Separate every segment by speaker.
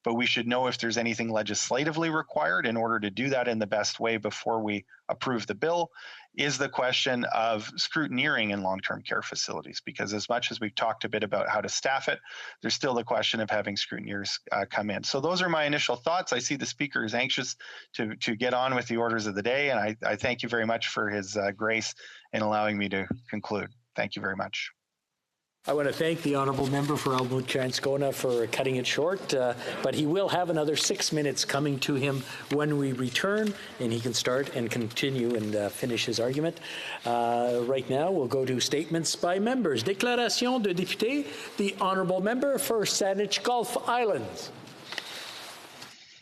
Speaker 1: but we should know if there's anything legislatively required in order to do that in the best way before we approve the bill. Is the question of scrutineering in long-term care facilities, because as much as we've talked a bit about how to staff it, there's still the question of having scrutineers come in. So those are my initial thoughts. I see the speaker is anxious to get on with the orders of the day, and I thank you very much for his grace in allowing me to conclude. Thank you very much.
Speaker 2: I want to thank the honourable member for Elmwood-Transcona for cutting it short, but he will have another 6 minutes coming to him when we return, and he can start and continue and finish his argument. Right now, we'll go to statements by members. Déclaration de député, the honourable member for Saanich Gulf Islands.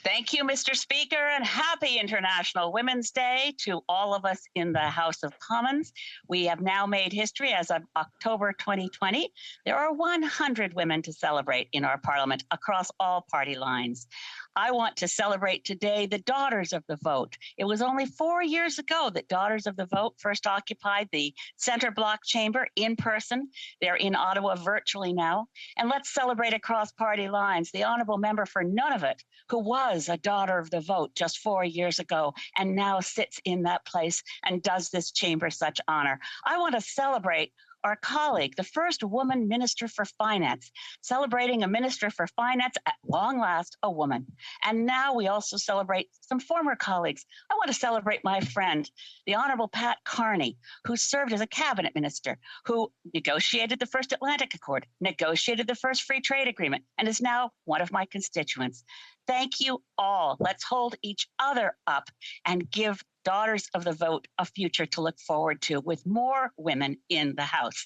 Speaker 3: Thank you, Mr. Speaker, and happy International Women's Day to all of us in the House of Commons. We have now made history as of October 2020. There are 100 women to celebrate in our Parliament across all party lines. I want to celebrate today the Daughters of the Vote. It was only 4 years ago that Daughters of the Vote first occupied the Centre Block Chamber in person. They're in Ottawa virtually now. And let's celebrate across party lines the honourable member for Nunavut, who was a Daughter of the Vote just 4 years ago and now sits in that place and does this chamber such honour. I want to celebrate our colleague, the first woman Minister for Finance, celebrating a Minister for Finance, at long last, a woman. And now we also celebrate some former colleagues. I want to celebrate my friend, the Honourable Pat Carney, who served as a cabinet minister, who negotiated the first Atlantic Accord, negotiated the first free trade agreement, and is now one of my constituents. Thank you all. Let's hold each other up and give Daughters of the Vote a future to look forward to with more women in the House.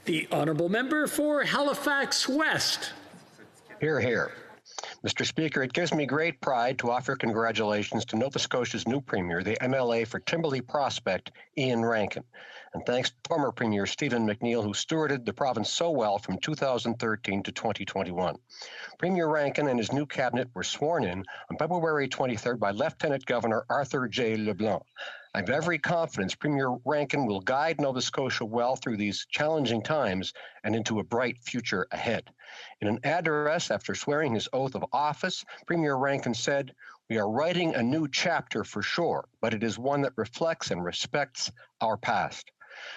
Speaker 2: The honourable member for Halifax West.
Speaker 4: Hear, hear. Mr. Speaker, it gives me great pride to offer congratulations to Nova Scotia's new Premier, the MLA for Timberley Prospect, Ian Rankin. And thanks to former Premier Stephen McNeil, who stewarded the province so well from 2013 to 2021. Premier Rankin and his new cabinet were sworn in on February 23rd by Lieutenant Governor Arthur J. LeBlanc. I have every confidence Premier Rankin will guide Nova Scotia well through these challenging times and into a bright future ahead. In an address after swearing his oath of office, Premier Rankin said, "We are writing a new chapter for sure, but it is one that reflects and respects our past."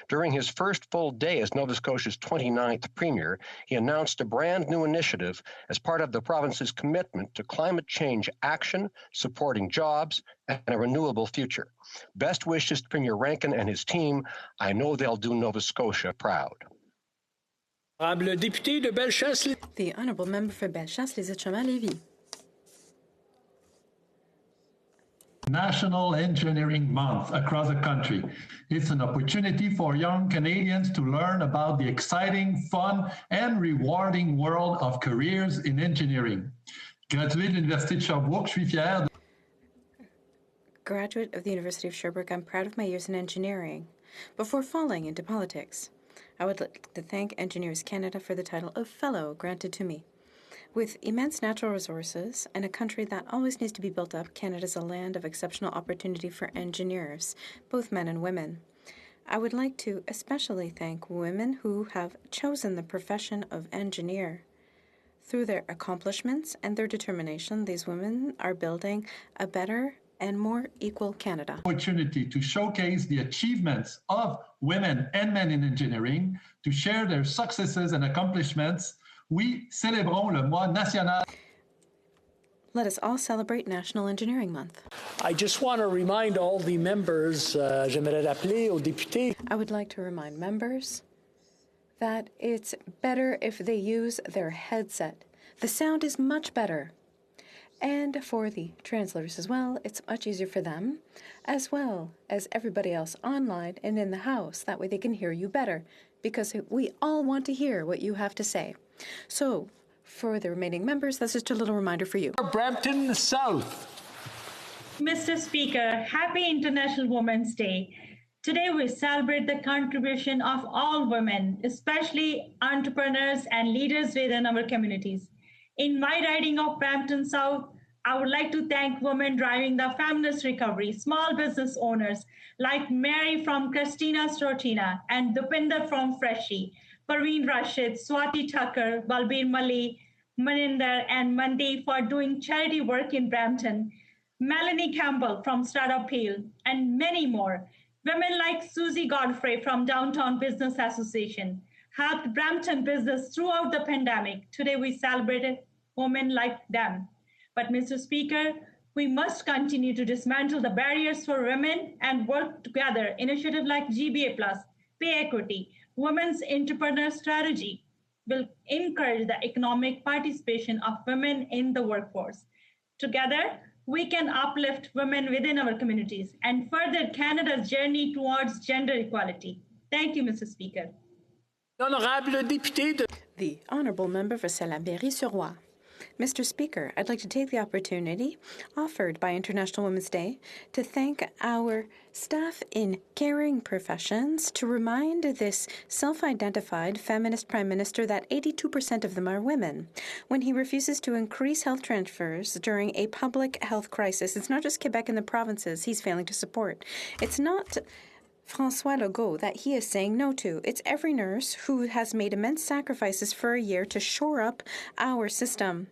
Speaker 4: During his first full day as Nova Scotia's 29th Premier, he announced a brand new initiative as part of the province's commitment to climate change action, supporting jobs, and a renewable future. Best wishes to Premier Rankin and his team. I know they'll do Nova Scotia proud.
Speaker 5: The honourable member for Bellechasse-les-Etchemins-Lévis.
Speaker 6: National Engineering Month across the country. It's an opportunity for young Canadians to learn about the exciting, fun, and rewarding world of careers in engineering. Gradué de l'Université de Sherbrooke, je suis fier.
Speaker 5: Graduate of the University of Sherbrooke, I'm proud of my years in engineering. Before falling into politics, I would like to thank Engineers Canada for the title of Fellow granted to me. With immense natural resources and a country that always needs to be built up, Canada is a land of exceptional opportunity for engineers, both men and women. I would like to especially thank women who have chosen the profession of engineer. Through their accomplishments and their determination, these women are building a better and more equal Canada.
Speaker 6: Opportunity to showcase the achievements of women and men in engineering, to share their successes and accomplishments. Oui, célébrons le mois national.
Speaker 5: Let us all celebrate National Engineering Month.
Speaker 2: I just want to remind all the members, j'aimerais rappeler aux députés.
Speaker 5: I would like to remind members that it's better if they use their headset. The sound is much better. And for the translators as well, it's much easier for them, as well as everybody else online and in the house. That way they can hear you better, because we all want to hear what you have to say. So, for the remaining members, this is just a little reminder for you.
Speaker 2: Brampton South.
Speaker 7: Mr. Speaker, happy International Women's Day. Today we celebrate the contribution of all women, especially entrepreneurs and leaders within our communities. In my riding of Brampton South, I would like to thank women driving the feminist recovery, small business owners like Mary from Christina Strotina and Dupinder from Freshie, Parveen Rashid, Swati Tucker, Balbir Mali, Maninder and Mandeep for doing charity work in Brampton, Melanie Campbell from Startup Hill, and many more. Women like Susie Godfrey from Downtown Business Association helped Brampton business throughout the pandemic. Today we celebrated women like them. But Mr. Speaker, we must continue to dismantle the barriers for women and work together. Initiatives like GBA+, pay equity, women's entrepreneur strategy will encourage the economic participation of women in the workforce. Together, we can uplift women within our communities and further Canada's journey towards gender equality. Thank you, Mr. Speaker.
Speaker 5: The Honourable Member for Salaberry-sur-Roi. Mr. Speaker, I'd like to take the opportunity offered by International Women's Day to thank our staff in caring professions, to remind this self-identified feminist Prime Minister that 82% of them are women. When he refuses to increase health transfers during a public health crisis, it's not just Quebec and the provinces he's failing to support. It's not François Legault that he is saying no to. It's every nurse who has made immense sacrifices for a year to shore up our system.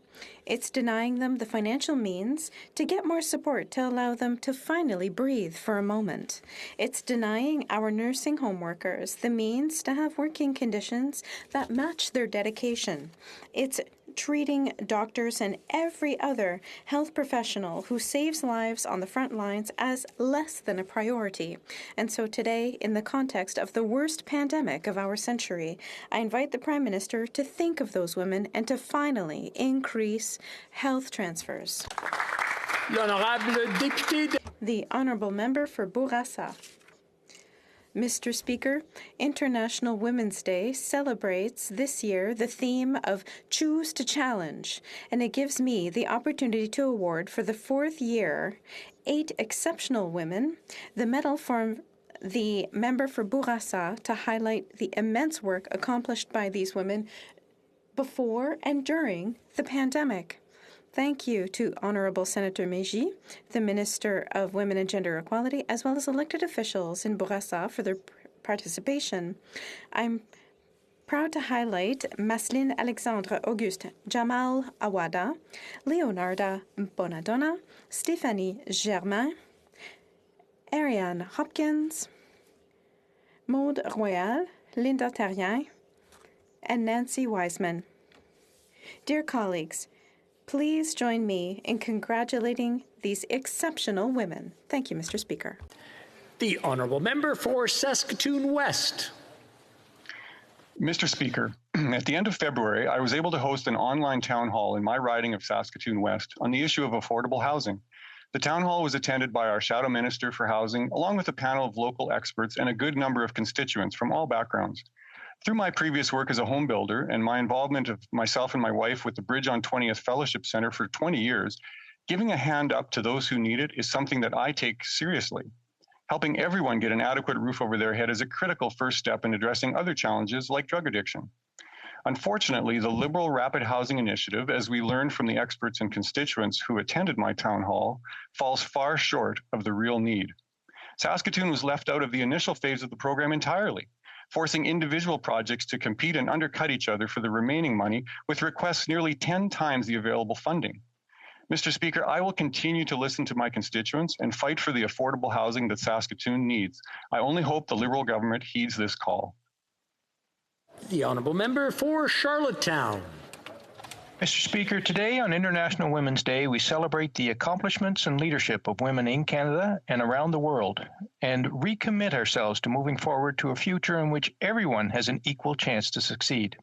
Speaker 5: It's denying them the financial means to get more support to allow them to finally breathe for a moment. It's denying our nursing home workers the means to have working conditions that match their dedication. It's treating doctors and every other health professional who saves lives on the front lines as less than a priority. And so today, in the context of the worst pandemic of our century, I invite the Prime Minister to think of those women and to finally increase health transfers. The Honourable Member for Bourassa. Mr. Speaker, International Women's Day celebrates this year the theme of Choose to Challenge, and it gives me the opportunity to award for the fourth year 8 exceptional women the medal for the member for Bourassa to highlight the immense work accomplished by these women before and during the pandemic. Thank you to Honourable Senator Meji, the Minister of Women and Gender Equality, as well as elected officials in Bourassa for their participation. I'm proud to highlight Masseline Alexandre Auguste, Jamal Awada, Leonarda Bonadonna, Stéphanie Germain, Ariane Hopkins, Maude Royal, Linda Terrien, and Nancy Wiseman. Dear colleagues, please join me in congratulating these exceptional women. Thank you, Mr. Speaker.
Speaker 2: The Honourable Member for Saskatoon West.
Speaker 8: Mr. Speaker, at the end of February, I was able to host an online town hall in my riding of Saskatoon West on the issue of affordable housing. The town hall was attended by our Shadow Minister for Housing, along with a panel of local experts and a good number of constituents from all backgrounds. Through my previous work as a home builder and my involvement of myself and my wife with the Bridge on 20th Fellowship Center for 20 years, giving a hand up to those who need it is something that I take seriously. Helping everyone get an adequate roof over their head is a critical first step in addressing other challenges like drug addiction. Unfortunately, the Liberal Rapid Housing Initiative, as we learned from the experts and constituents who attended my town hall, falls far short of the real need. Saskatoon was left out of the initial phase of the program entirely, forcing individual projects to compete and undercut each other for the remaining money with requests nearly 10 times the available funding. Mr. Speaker, I will continue to listen to my constituents and fight for the affordable housing that Saskatoon needs. I only hope the Liberal government heeds this call.
Speaker 2: The Honourable Member for Charlottetown.
Speaker 9: Mr. Speaker, today on International Women's Day, we celebrate the accomplishments and leadership of women in Canada and around the world, and recommit ourselves to moving forward to a future in which everyone has an equal chance to succeed.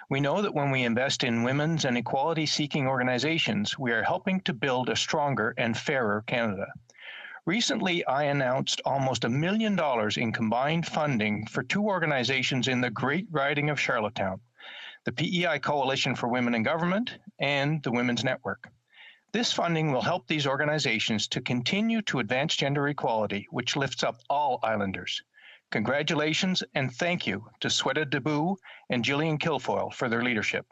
Speaker 9: We know that when we invest in women's and equality-seeking organizations, we are helping to build a stronger and fairer Canada. Recently, I announced almost $1 million in combined funding for 2 organizations in the Great Riding of Charlottetown, the PEI Coalition for Women in Government, and the Women's Network. This funding will help these organizations to continue to advance gender equality, which lifts up all islanders. Congratulations and thank you to Sweta Debu and Gillian Kilfoyle for their leadership.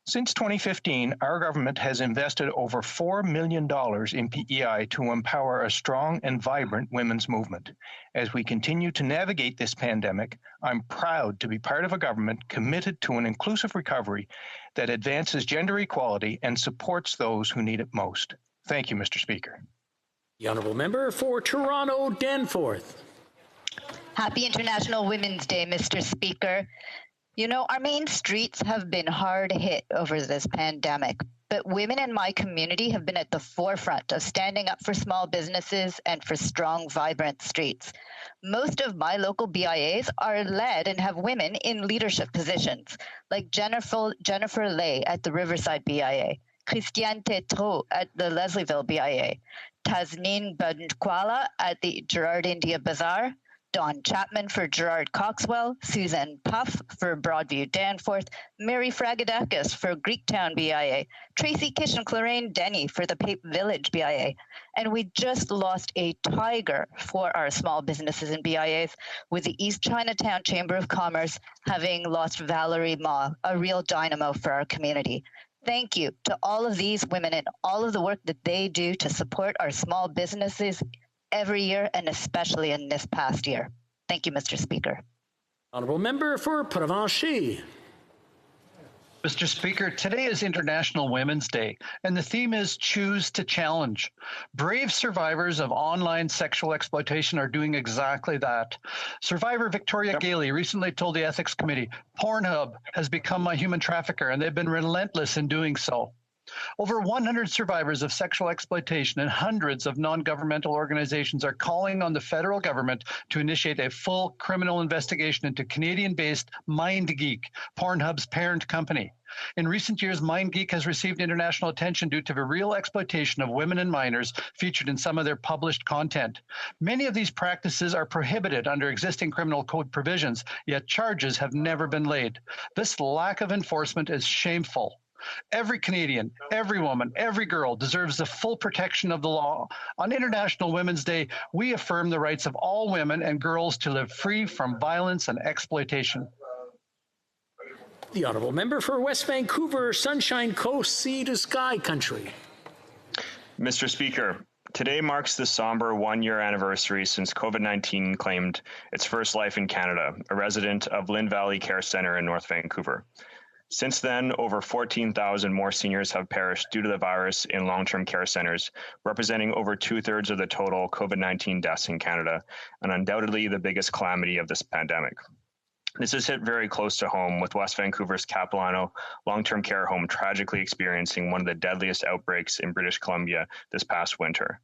Speaker 9: Since 2015, our government has invested over $4 million in PEI to empower a strong and vibrant women's movement. As we continue to navigate this pandemic, I'm proud to be part of a government committed to an inclusive recovery that advances gender equality and supports those who need it most. Thank you, Mr. Speaker.
Speaker 2: The Honourable Member for Toronto Danforth.
Speaker 10: Happy International Women's Day, Mr. Speaker. You know, our main streets have been hard hit over this pandemic, but women in my community have been at the forefront of standing up for small businesses and for strong, vibrant streets. Most of my local BIAs are led and have women in leadership positions, like Jennifer Lay at the Riverside BIA, Christiane Tétrault at the Leslieville BIA, Tasneem Bandkwala at the Gerard India Bazaar, Dawn Chapman for Gerard Coxwell, Susan Puff for Broadview Danforth, Mary Fragadakis for Greektown BIA, Tracy Kish and Clarraine Denny for the Pape Village BIA. And we just lost a tiger for our small businesses and BIAs, with the East Chinatown Chamber of Commerce having lost Valerie Ma, a real dynamo for our community. Thank you to all of these women and all of the work that they do to support our small businesses every year, and especially in this past year. Thank you, Mr. Speaker.
Speaker 2: Honourable Member for Provencher.
Speaker 11: Mr. Speaker, today is International Women's Day, and the theme is Choose to Challenge. Brave survivors of online sexual exploitation are doing exactly that. Survivor Victoria Gailey recently told the Ethics Committee, Pornhub has become my human trafficker, and they've been relentless in doing so. Over 100 survivors of sexual exploitation and hundreds of non-governmental organizations are calling on the federal government to initiate a full criminal investigation into Canadian-based MindGeek, Pornhub's parent company. In recent years, MindGeek has received international attention due to the real exploitation of women and minors featured in some of their published content. Many of these practices are prohibited under existing criminal code provisions, yet charges have never been laid. This lack of enforcement is shameful. Every Canadian, every woman, every girl deserves the full protection of the law. On International Women's Day, we affirm the rights of all women and girls to live free from violence and exploitation.
Speaker 2: The Honourable Member for West Vancouver, Sunshine Coast, Sea to Sky Country.
Speaker 12: Mr. Speaker, today marks the somber one-year anniversary since COVID-19 claimed its first life in Canada, a resident of Lynn Valley Care Centre in North Vancouver. Since then, over 14,000 more seniors have perished due to the virus in long-term care centres, representing over two-thirds of the total COVID-19 deaths in Canada, and undoubtedly the biggest calamity of this pandemic. This has hit very close to home, with West Vancouver's Capilano long-term care home tragically experiencing one of the deadliest outbreaks in British Columbia this past winter.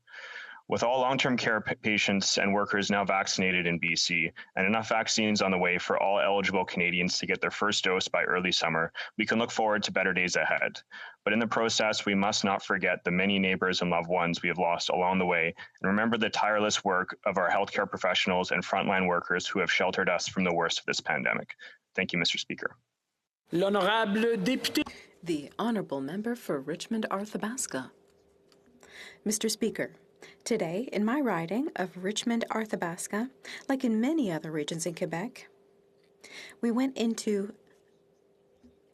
Speaker 12: With all long-term care patients and workers now vaccinated in BC and enough vaccines on the way for all eligible Canadians to get their first dose by early summer, we can look forward to better days ahead. But in the process, we must not forget the many neighbors and loved ones we have lost along the way, and remember the tireless work of our healthcare professionals and frontline workers who have sheltered us from the worst of this pandemic. Thank you, Mr. Speaker.
Speaker 2: L'honorable député.
Speaker 5: The Honourable Member for Richmond-Arthabaska. Mr. Speaker, today, in my riding of Richmond-Arthabaska, like in many other regions in Quebec, we went into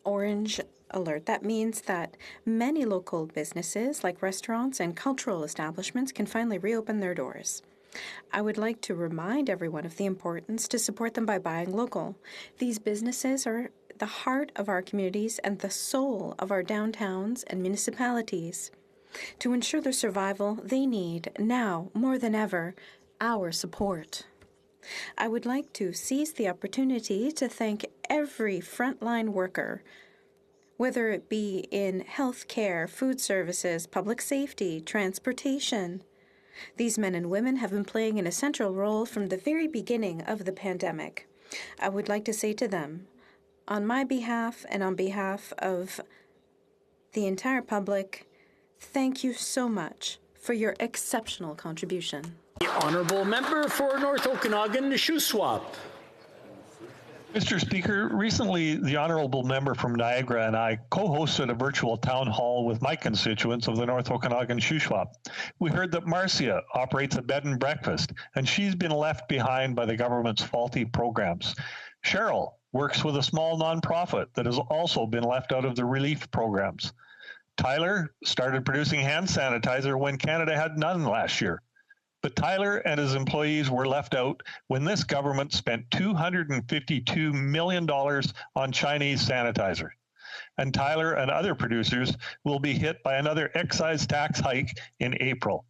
Speaker 5: orange alert. That means that many local businesses, like restaurants and cultural establishments, can finally reopen their doors. I would like to remind everyone of the importance to support them by buying local. These businesses are the heart of our communities and the soul of our downtowns and municipalities. To ensure their survival, they need, now more than ever, our support. I would like to seize the opportunity to thank every frontline worker, whether it be in health care, food services, public safety, transportation. These men and women have been playing an essential role from the very beginning of the pandemic. I would like to say to them, on my behalf and on behalf of the entire public, thank you so much for your exceptional contribution.
Speaker 2: The Honourable Member for North Okanagan, Shuswap.
Speaker 13: Mr. Speaker, recently the Honourable Member from Niagara and I co-hosted a virtual town hall with my constituents of the North Okanagan Shuswap. We heard that Marcia operates a bed and breakfast, and she's been left behind by the government's faulty programs. Cheryl works with a small nonprofit that has also been left out of the relief programs. Tyler started producing hand sanitizer when Canada had none last year. But Tyler and his employees were left out when this government spent $252 million on Chinese sanitizer. And Tyler and other producers will be hit by another excise tax hike in April.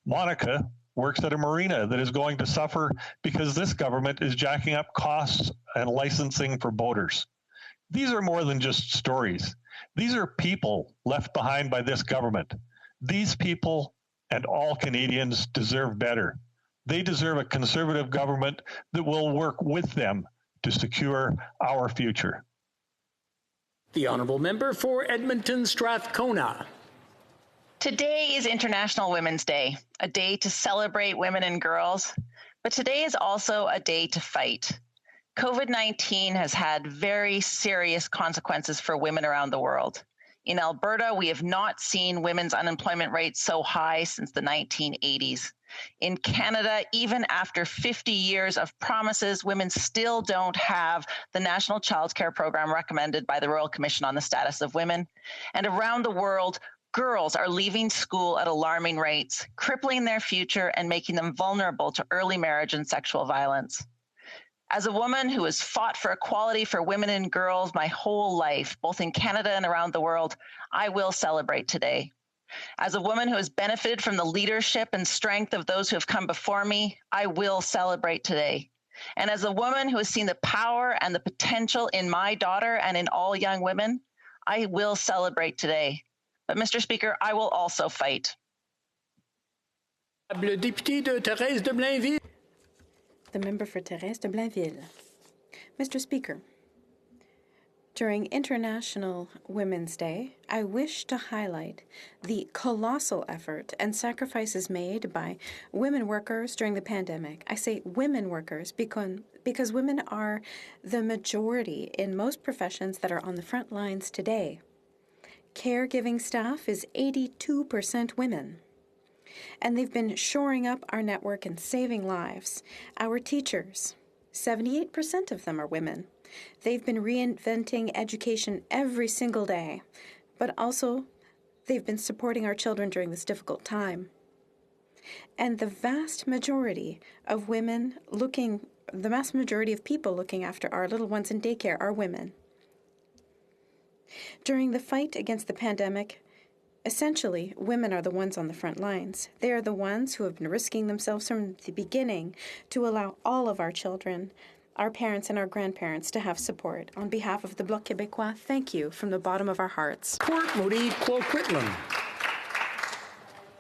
Speaker 13: Monica works at a marina that is going to suffer because this government is jacking up costs and licensing for boaters. These are more than just stories. These are people left behind by this government. These people and all Canadians deserve better. They deserve a Conservative government that will work with them to secure our future.
Speaker 2: The Honourable Member for Edmonton Strathcona.
Speaker 14: Today is International Women's Day, a day to celebrate women and girls, but today is also a day to fight. COVID-19 has had very serious consequences for women around the world. In Alberta, we have not seen women's unemployment rates so high since the 1980s. In Canada, even after 50 years of promises, women still don't have the National Child Care Program recommended by the Royal Commission on the Status of Women. And around the world, girls are leaving school at alarming rates, crippling their future and making them vulnerable to early marriage and sexual violence. As a woman who has fought for equality for women and girls my whole life, both in Canada and around the world, I will celebrate today. As a woman who has benefited from the leadership and strength of those who have come before me, I will celebrate today. And as a woman who has seen the power and the potential in my daughter and in all young women, I will celebrate today. But Mr. Speaker, I will also fight.
Speaker 2: Le député de Thérèse de Blainville.
Speaker 5: The member for Thérèse de Blainville. Mr. Speaker, during International Women's Day, I wish to highlight the colossal effort and sacrifices made by women workers during the pandemic. I say women workers because women are the majority in most professions that are on the front lines today. Caregiving staff is 82% women. And they've been shoring up our network and saving lives. Our teachers, 78% of them are women. They've been reinventing education every single day, but also they've been supporting our children during this difficult time. And the vast majority of people looking after our little ones in daycare are women. During the fight against the pandemic, essentially, women are the ones on the front lines. They are the ones who have been risking themselves from the beginning to allow all of our children, our parents and our grandparents to have support. On behalf of the Bloc Québécois, thank you from the bottom of our hearts.
Speaker 2: Port Moody Coquitlam.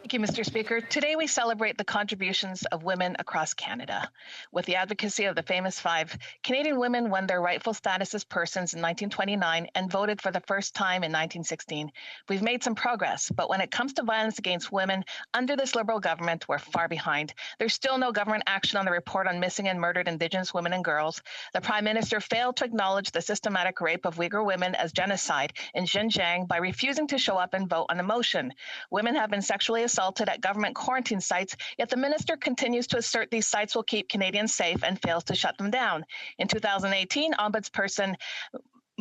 Speaker 15: Thank you, Mr. Speaker. Today we celebrate the contributions of women across Canada. With the advocacy of the famous five, Canadian women won their rightful status as persons in 1929 and voted for the first time in 1916. We've made some progress, but when it comes to violence against women, under this Liberal government, we're far behind. There's still no government action on the report on missing and murdered Indigenous women and girls. The Prime Minister failed to acknowledge the systematic rape of Uyghur women as genocide in Xinjiang by refusing to show up and vote on the motion. Women have been sexually assaulted at government quarantine sites, yet the minister continues to assert these sites will keep Canadians safe and fails to shut them down. In 2018, Ombudsperson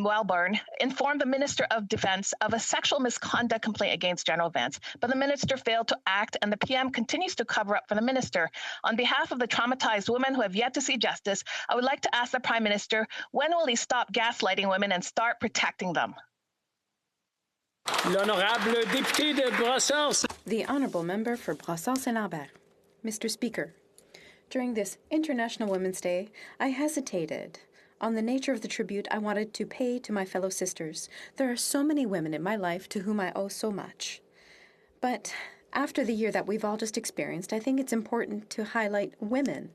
Speaker 15: Welborn informed the Minister of Defence of a sexual misconduct complaint against General Vance, but the minister failed to act, and the PM continues to cover up for the minister. On behalf of the traumatized women who have yet to see justice, I would like to ask the Prime Minister, when will he stop gaslighting women and start protecting them?
Speaker 2: L'honorable député de Brassard.
Speaker 5: The Honourable Member for Brassard-Saint-Lambert. Mr. Speaker, during this International Women's Day, I hesitated on the nature of the tribute I wanted to pay to my fellow sisters. There are so many women in my life to whom I owe so much. But after the year that we've all just experienced, I think it's important to highlight women.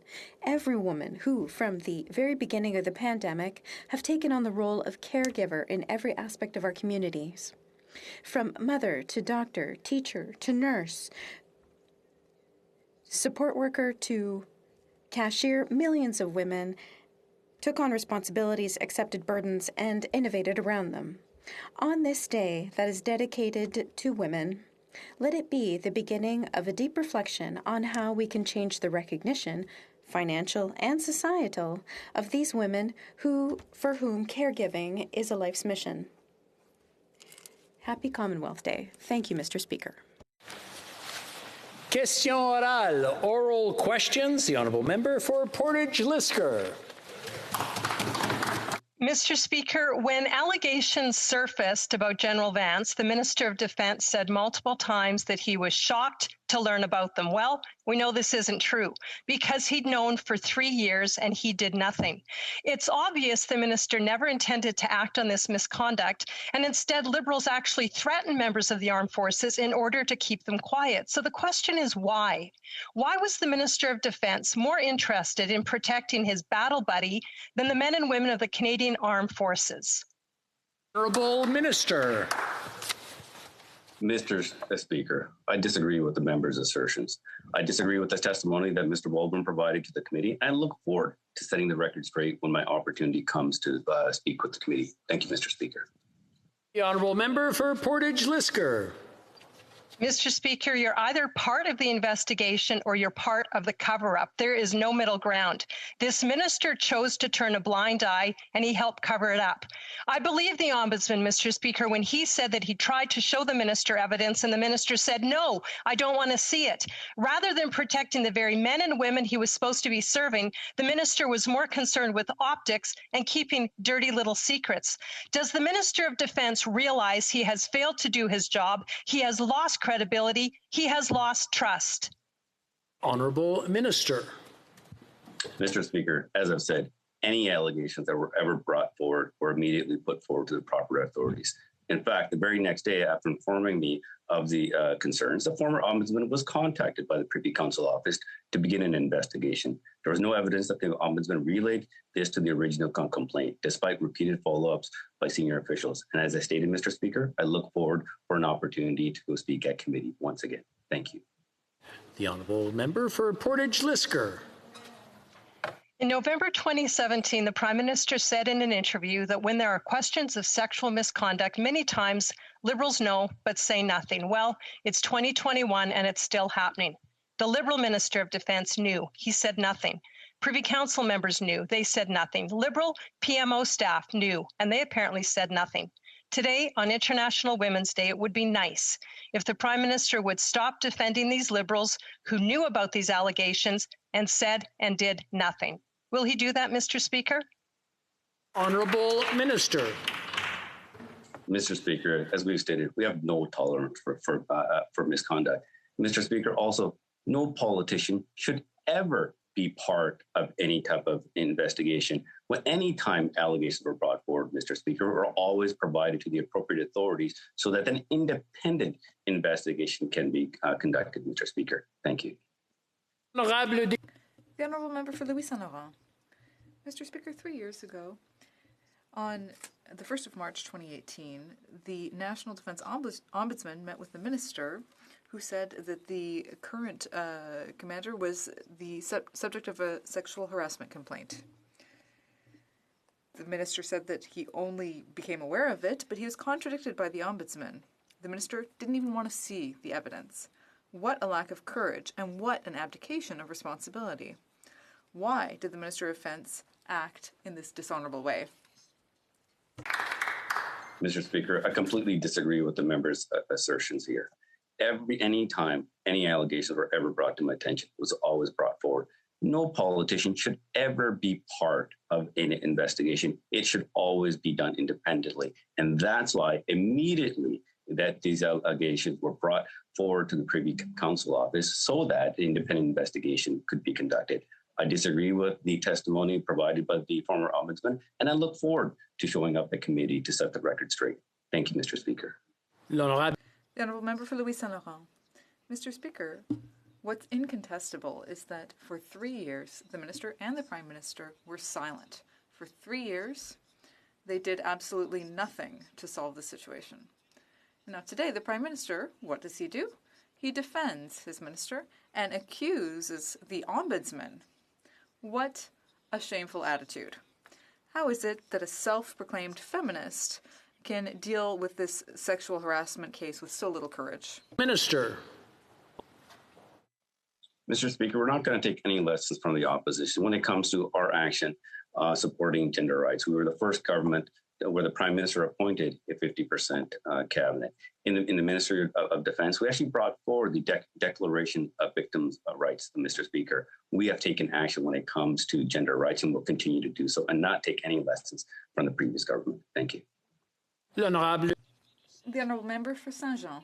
Speaker 5: Every woman who, from the very beginning of the pandemic, have taken on the role of caregiver in every aspect of our communities. From mother to doctor, teacher to nurse, support worker to cashier, millions of women took on responsibilities, accepted burdens, and innovated around them. On this day that is dedicated to women, let it be the beginning of a deep reflection on how we can change the recognition, financial, and societal of these women for whom caregiving is a life's mission. Happy Commonwealth Day. Thank you, Mr. Speaker.
Speaker 2: Question orale, oral questions. The Honourable Member for Portage-Lisker.
Speaker 16: Mr. Speaker, when allegations surfaced about General Vance, the Minister of Defence said multiple times that he was shocked to learn about them. Well, we know this isn't true because he'd known for 3 years and he did nothing. It's obvious the minister never intended to act on this misconduct, and instead Liberals actually threatened members of the armed forces in order to keep them quiet. So the question is why? Why was the Minister of Defence more interested in protecting his battle buddy than the men and women of the Canadian Armed Forces?
Speaker 2: Honourable Minister.
Speaker 17: Mr. Speaker, I disagree with the member's assertions. I disagree with the testimony that Mr. Waldman provided to the committee, and look forward to setting the record straight when my opportunity comes to speak with the committee. Thank you, Mr. Speaker.
Speaker 2: The Honourable Member for Portage-Lisker.
Speaker 16: Mr. Speaker, you're either part of the investigation or you're part of the cover-up. There is no middle ground. This minister chose to turn a blind eye, and he helped cover it up. I believe the Ombudsman, Mr. Speaker, when he said that he tried to show the minister evidence, and the minister said, no, I don't want to see it. Rather than protecting the very men and women he was supposed to be serving, the minister was more concerned with optics and keeping dirty little secrets. Does the Minister of Defence realize he has failed to do his job? He has lost credibility. He has lost trust.
Speaker 2: Honourable Minister.
Speaker 17: Mr. Speaker, as I've said, any allegations that were ever brought forward were immediately put forward to the proper authorities. In fact, the very next day after informing me of the concerns, the former ombudsman was contacted by the Privy Council office to begin an investigation. There was no evidence that the ombudsman relayed this to the original complaint, despite repeated follow-ups by senior officials. And as I stated, Mr. Speaker, I look forward for an opportunity to go speak at committee once again. Thank you.
Speaker 2: The Honourable Member for Portage-Lisker.
Speaker 16: In November 2017, the Prime Minister said in an interview that when there are questions of sexual misconduct, many times Liberals know but say nothing. Well, it's 2021 and it's still happening. The Liberal Minister of Defence knew. He said nothing. Privy Council members knew. They said nothing. Liberal PMO staff knew, and they apparently said nothing. Today, on International Women's Day, it would be nice if the Prime Minister would stop defending these Liberals who knew about these allegations and said and did nothing. Will he do that, Mr. Speaker?
Speaker 2: Honourable Minister.
Speaker 17: Mr. Speaker, as we've stated, we have no tolerance for misconduct. Mr. Speaker, also, no politician should ever be part of any type of investigation. When any time allegations were brought forward, Mr. Speaker, were always provided to the appropriate authorities so that an independent investigation can be conducted, Mr. Speaker. Thank you.
Speaker 18: The Honourable Member for Louis Saint Laurent. Mr. Speaker, 3 years ago, on the 1st of March 2018, the National Defence Ombudsman met with the Minister, who said that the current commander was the subject of a sexual harassment complaint. The Minister said that he only became aware of it, but he was contradicted by the Ombudsman. The Minister didn't even want to see the evidence. What a lack of courage, and what an abdication of responsibility. Why did the Minister of Defence act in this dishonourable way?
Speaker 17: Mr. Speaker, I completely disagree with the member's assertions here. Any time any allegations were ever brought to my attention, was always brought forward. No politician should ever be part of an investigation. It should always be done independently. And that's why immediately that these allegations were brought forward to the Privy Council office so that the independent investigation could be conducted. I disagree with the testimony provided by the former ombudsman, and I look forward to showing up at committee to set the record straight. Thank you, Mr. Speaker.
Speaker 18: The Honourable Member for Louis Saint Laurent. Mr. Speaker, what's incontestable is that for 3 years, the Minister and the Prime Minister were silent. For 3 years, they did absolutely nothing to solve the situation. Now today, the Prime Minister, what does he do? He defends his minister and accuses the Ombudsman. What a shameful attitude. How is it that a self-proclaimed feminist can deal with this sexual harassment case with so little courage?
Speaker 2: Minister.
Speaker 17: Mr. Speaker, we're not going to take any lessons from the opposition when it comes to our action supporting gender rights. We were the first government where the Prime Minister appointed a 50% cabinet. In the Ministry of Defense, we actually brought forward the Declaration of Victims' Rights, Mr. Speaker. We have taken action when it comes to gender rights and will continue to do so and not take any lessons from the previous government. Thank you.
Speaker 18: The Honourable Member for Saint-Jean.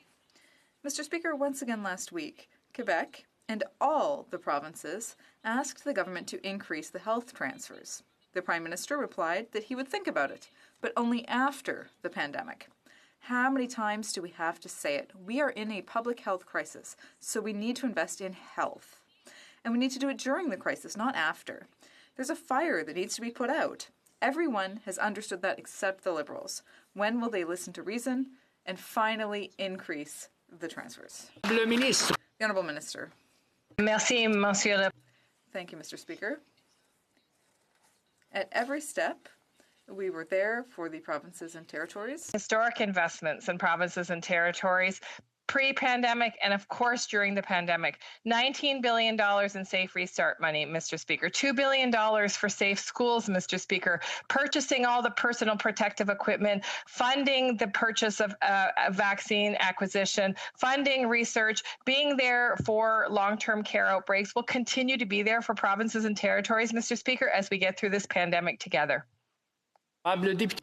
Speaker 18: Mr. Speaker, once again last week, Quebec and all the provinces asked the government to increase the health transfers. The Prime Minister replied that he would think about it, but only after the pandemic. How many times do we have to say it? We are in a public health crisis, so we need to invest in health. And we need to do it during the crisis, not after. There's a fire that needs to be put out. Everyone has understood that except the Liberals. When will they listen to reason and finally increase the transfers? The Honourable Minister.
Speaker 15: Merci, Monsieur.
Speaker 18: Thank you, Mr. Speaker. At every step, we were there for the provinces and territories.
Speaker 15: Historic investments in provinces and territories, pre-pandemic and of course during the pandemic. $19 billion in Safe Restart money, Mr. Speaker. $2 billion for safe schools, Mr. Speaker. Purchasing all the personal protective equipment, funding the purchase of vaccine acquisition, funding research, being there for long-term care outbreaks. We'll continue to be there for provinces and territories, Mr. Speaker, as we get through this pandemic together.
Speaker 18: The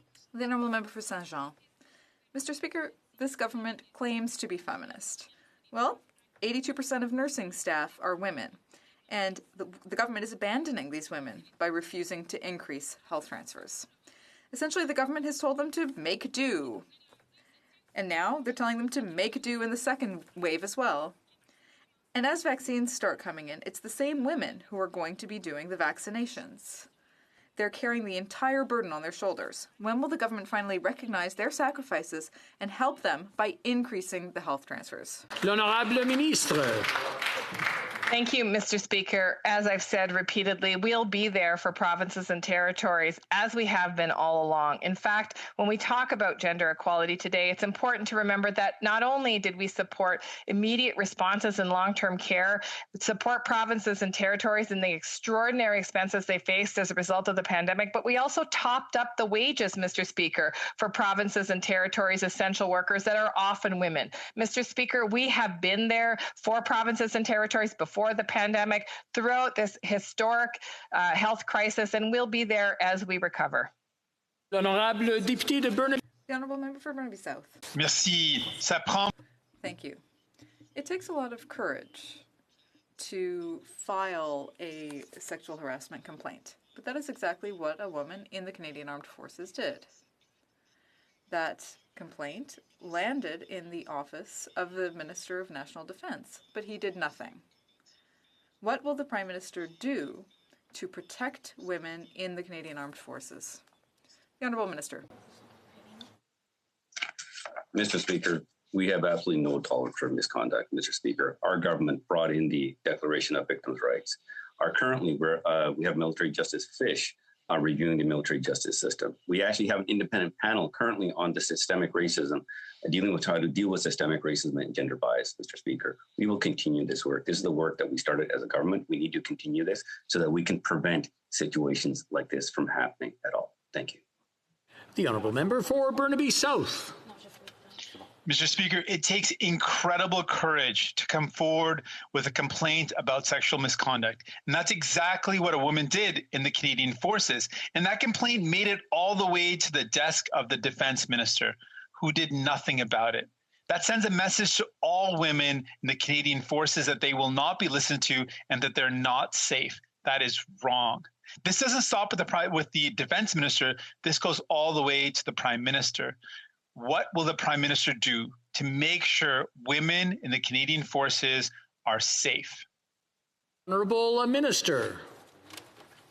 Speaker 18: Honourable Member for Saint-Jean. Mr. Speaker, this government claims to be feminist. Well, 82% of nursing staff are women, and the government is abandoning these women by refusing to increase health transfers. Essentially, the government has told them to make do, and now they're telling them to make do in the second wave as well. And as vaccines start coming in, it's the same women who are going to be doing the vaccinations. They're carrying the entire burden on their shoulders. When will the government finally recognize their sacrifices and help them by increasing the health transfers?
Speaker 2: L'Honorable Ministre.
Speaker 15: Thank you, Mr. Speaker. As I've said repeatedly, we'll be there for provinces and territories as we have been all along. In fact, when we talk about gender equality today, it's important to remember that not only did we support immediate responses in long-term care, support provinces and territories in the extraordinary expenses they faced as a result of the pandemic, but we also topped up the wages, Mr. Speaker, for provinces and territories' essential workers that are often women. Mr. Speaker, we have been there for provinces and territories before the pandemic, throughout this historic health crisis, and we'll be there as we recover.
Speaker 18: L'Honorable Député de Burnaby. The Honourable Member for Burnaby South.
Speaker 19: Merci. Ça prend.
Speaker 18: Thank you. It takes a lot of courage to file a sexual harassment complaint, but that is exactly what a woman in the Canadian Armed Forces did. That complaint landed in the office of the Minister of National Defence, but he did nothing. What will the Prime Minister do to protect women in the Canadian Armed Forces? The Honourable Minister.
Speaker 17: Mr. Speaker, we have absolutely no tolerance for misconduct, Mr. Speaker. Our government brought in the Declaration of Victims' Rights. Currently, we have Military Justice Fish reviewing the military justice system. We actually have an independent panel currently on the systemic racism, dealing with how to deal with systemic racism and gender bias, Mr. Speaker. We will continue this work. This is the work that we started as a government. We need to continue this so that we can prevent situations like this from happening at all. Thank you.
Speaker 2: The Honourable Member for Burnaby South.
Speaker 19: Mr. Speaker, it takes incredible courage to come forward with a complaint about sexual misconduct. And that's exactly what a woman did in the Canadian Forces. And that complaint made it all the way to the desk of the Defense Minister, who did nothing about it. That sends a message to all women in the Canadian Forces that they will not be listened to and that they're not safe. That is wrong. This doesn't stop with the Defense Minister. This goes all the way to the Prime Minister. What will the Prime Minister do to make sure women in the Canadian Forces are safe?
Speaker 2: Honourable Minister.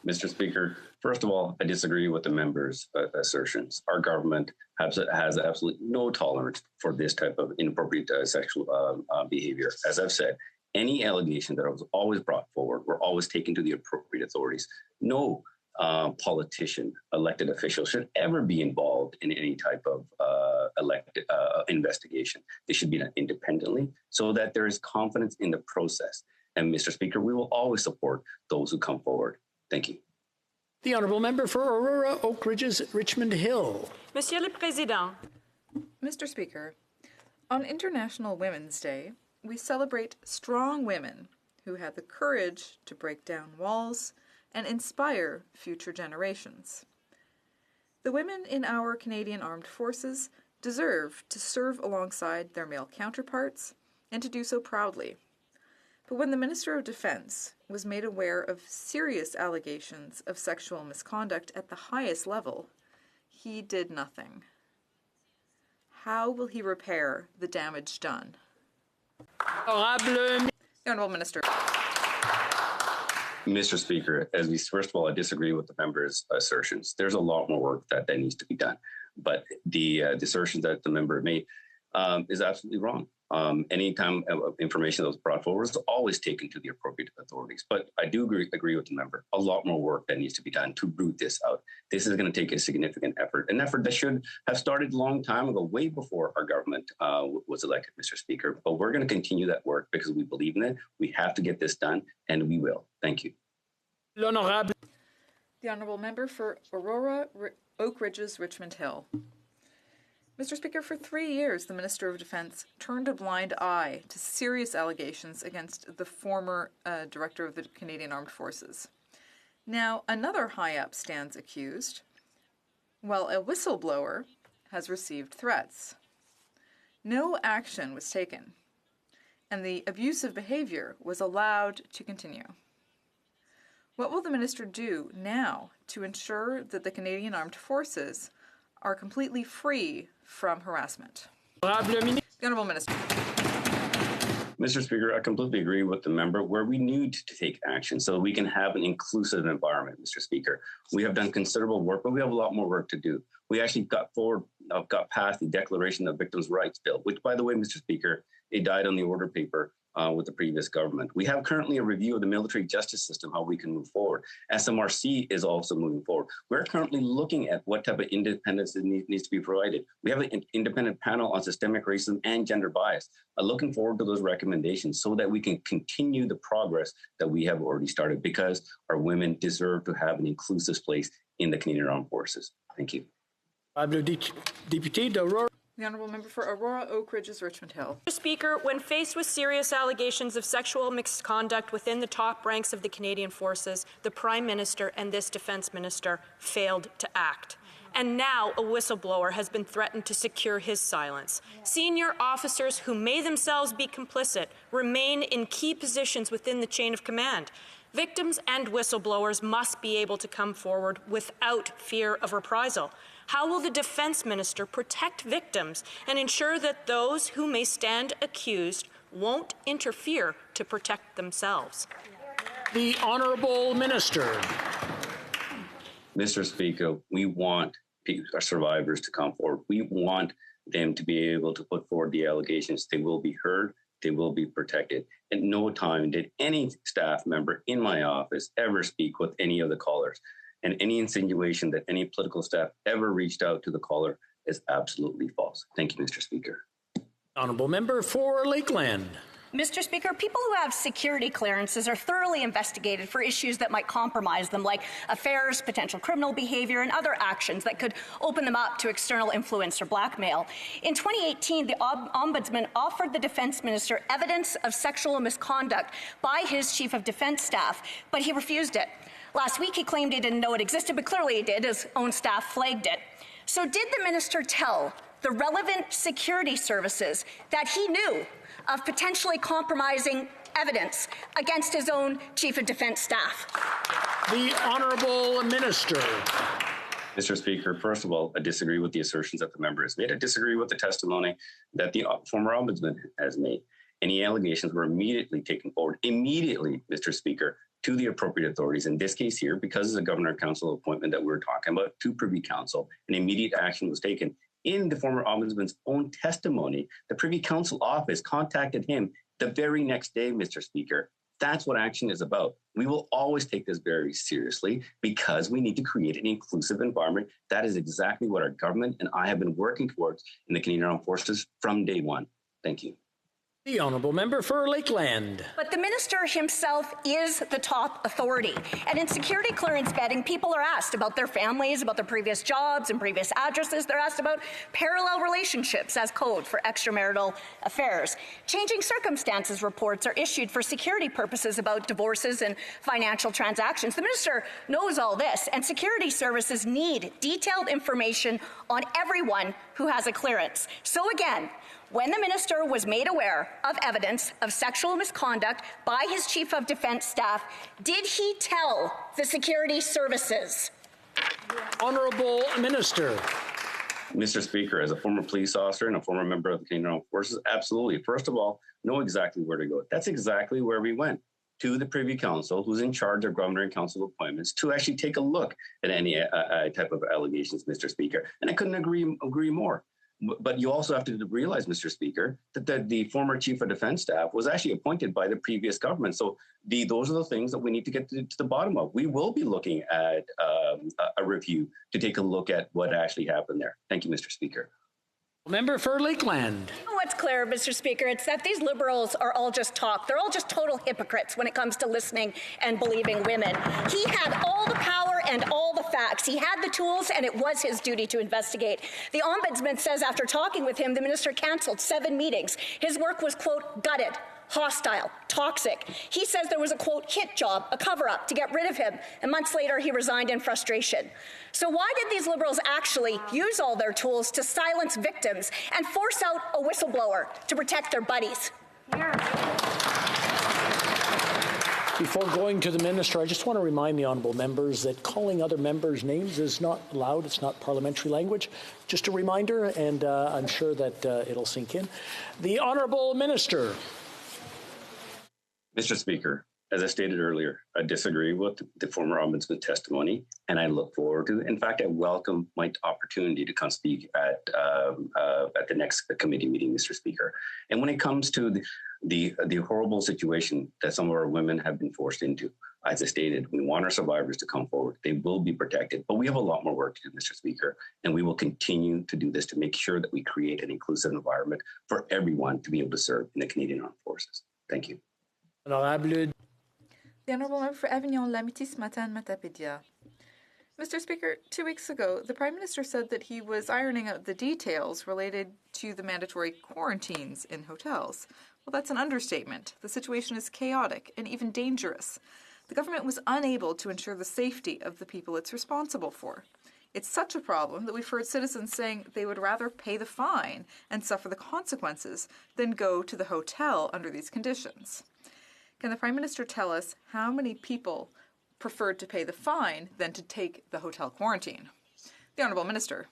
Speaker 17: Mr. Speaker, first of all, I disagree with the member's assertions. Our government has absolutely no tolerance for this type of inappropriate sexual behavior. As I've said, any allegation that was always brought forward were always taken to the appropriate authorities. No politician, elected official should ever be involved in any type of investigation. This should be done independently so that there is confidence in the process. And Mr. Speaker, we will always support those who come forward. Thank you.
Speaker 2: The Honourable Member for Aurora, Oak Ridges, Richmond Hill.
Speaker 20: Monsieur le Président.
Speaker 18: Mr. Speaker, on International Women's Day, we celebrate strong women who had the courage to break down walls and inspire future generations. The women in our Canadian Armed Forces deserve to serve alongside their male counterparts and to do so proudly. But when the Minister of Defence was made aware of serious allegations of sexual misconduct at the highest level, he did nothing. How will he repair the damage done? The Honourable Minister.
Speaker 17: Mr. Speaker, first of all, I disagree with the member's assertions. There's a lot more work that needs to be done. But the assertion that the member made is absolutely wrong. Anytime information that was brought forward is always taken to the appropriate authorities. But I do agree with the member. A lot more work that needs to be done to root this out. This is going to take a significant effort, an effort that should have started a long time ago, way before our government was elected, Mr. Speaker. But we're going to continue that work because we believe in it. We have to get this done, and we will. Thank you.
Speaker 18: The Honourable Member for Aurora, Oak Ridges, Richmond Hill. Mr. Speaker, for 3 years, the Minister of Defence turned a blind eye to serious allegations against the former Director of the Canadian Armed Forces. Now, another high-up stands accused, while a whistleblower has received threats. No action was taken, and the abusive behaviour was allowed to continue. What will the Minister do now to ensure that the Canadian Armed Forces are completely free from harassment? The Honourable Minister.
Speaker 17: Mr. Speaker, I completely agree with the member where we need to take action so we can have an inclusive environment, Mr. Speaker. We have done considerable work, but we have a lot more work to do. We actually got past the Declaration of Victims' Rights Bill, which, by the way, Mr. Speaker, it died on the order paper with the previous government. We have currently a review of the military justice system, how we can move forward. SMRC is also moving forward. We're currently looking at what type of independence needs to be provided. We have an independent panel on systemic racism and gender bias. Looking forward to those recommendations so that we can continue the progress that we have already started, because our women deserve to have an inclusive place in the Canadian Armed Forces. Thank you.
Speaker 18: The Honourable Member for Aurora, Oak Ridges, Richmond Hill.
Speaker 20: Mr. Speaker, when faced with serious allegations of sexual misconduct within the top ranks of the Canadian Forces, the Prime Minister and this Defence Minister failed to act. And now a whistleblower has been threatened to secure his silence. Senior officers who may themselves be complicit remain in key positions within the chain of command. Victims and whistleblowers must be able to come forward without fear of reprisal. How will the Defence Minister protect victims and ensure that those who may stand accused won't interfere to protect themselves?
Speaker 2: The Honourable Minister.
Speaker 17: Mr. Speaker, we want our survivors to come forward. We want them to be able to put forward the allegations. They will be heard. They will be protected. At no time did any staff member in my office ever speak with any of the callers. And any insinuation that any political staff ever reached out to the caller is absolutely false. Thank you, Mr. Speaker.
Speaker 2: Honourable Member for Lakeland.
Speaker 21: Mr. Speaker, people who have security clearances are thoroughly investigated for issues that might compromise them, like affairs, potential criminal behavior, and other actions that could open them up to external influence or blackmail. In 2018, the Ombudsman offered the Defence Minister evidence of sexual misconduct by his Chief of Defence Staff, but he refused it. Last week, he claimed he didn't know it existed, but clearly he did. His own staff flagged it. So did the minister tell the relevant security services that he knew of potentially compromising evidence against his own Chief of Defence Staff?
Speaker 2: The Honourable Minister.
Speaker 17: Mr. Speaker, first of all, I disagree with the assertions that the member has made. I disagree with the testimony that the former Ombudsman has made. Any allegations were immediately taken forward, Mr. Speaker, to the appropriate authorities. In this case here, because it's a Governor-Council appointment that we're talking about, to Privy Council, an immediate action was taken. In the former Ombudsman's own testimony, the Privy Council office contacted him the very next day, Mr. Speaker. That's what action is about. We will always take this very seriously because we need to create an inclusive environment. That is exactly what our government and I have been working towards in the Canadian Armed Forces from day one. Thank you.
Speaker 2: The honourable member for Lakeland.
Speaker 21: But the minister himself is the top authority. And in security clearance vetting, people are asked about their families, about their previous jobs and previous addresses. They're asked about parallel relationships as code for extramarital affairs. Changing circumstances reports are issued for security purposes about divorces and financial transactions. The minister knows all this, and security services need detailed information on everyone who has a clearance. So again, when the minister was made aware of evidence of sexual misconduct by his chief of defense staff, did he tell the security services?
Speaker 2: Honourable Minister.
Speaker 17: Mr. Speaker, as a former police officer and a former member of the Canadian Armed Forces, absolutely. First of all, know exactly where to go. That's exactly where we went, to the Privy Council, who's in charge of Governor and Council appointments, to actually take a look at any type of allegations, Mr. Speaker. And I couldn't agree more. But you also have to realize, Mr. Speaker, that the former chief of defense staff was actually appointed by the previous government. So those are the things that we need to get to the bottom of. We will be looking at a review to take a look at what actually happened there. Thank you, Mr. Speaker.
Speaker 2: Member for Lakeland.
Speaker 21: What's clear, Mr. Speaker, it's that these Liberals are all just talk. They're all just total hypocrites when it comes to listening and believing women. He had all the power and all the facts. He had the tools, and it was his duty to investigate. The Ombudsman says after talking with him, the minister canceled 7 meetings. His work was, quote, gutted, hostile, toxic. He says there was a, quote, hit job, a cover-up to get rid of him, and months later he resigned in frustration. So why did these Liberals actually use all their tools to silence victims and force out a whistleblower to protect their buddies?
Speaker 2: Before going to the minister, I just want to remind the honourable members that calling other members' names is not allowed. It's not parliamentary language. Just a reminder, and I'm sure that it'll sink in. The honourable minister.
Speaker 17: Mr. Speaker, as I stated earlier, I disagree with the former ombudsman testimony, and I look forward to it. In fact, I welcome my opportunity to come speak at the next committee meeting, Mr. Speaker. And when it comes to the horrible situation that some of our women have been forced into, as I stated, we want our survivors to come forward. They will be protected, but we have a lot more work to do, Mr. Speaker, and we will continue to do this to make sure that we create an inclusive environment for everyone to be able to serve in the Canadian Armed Forces. Thank you.
Speaker 18: The Honourable Member for Avignon-Lamitis-Matane-Matapédia. Mr. Speaker, 2 weeks ago, the Prime Minister said that he was ironing out the details related to the mandatory quarantines in hotels. Well, that's an understatement. The situation is chaotic and even dangerous. The government was unable to ensure the safety of the people it's responsible for. It's such a problem that we've heard citizens saying they would rather pay the fine and suffer the consequences than go to the hotel under these conditions. Can the Prime Minister tell us how many people preferred to pay the fine than to take the hotel quarantine? The Honourable Minister.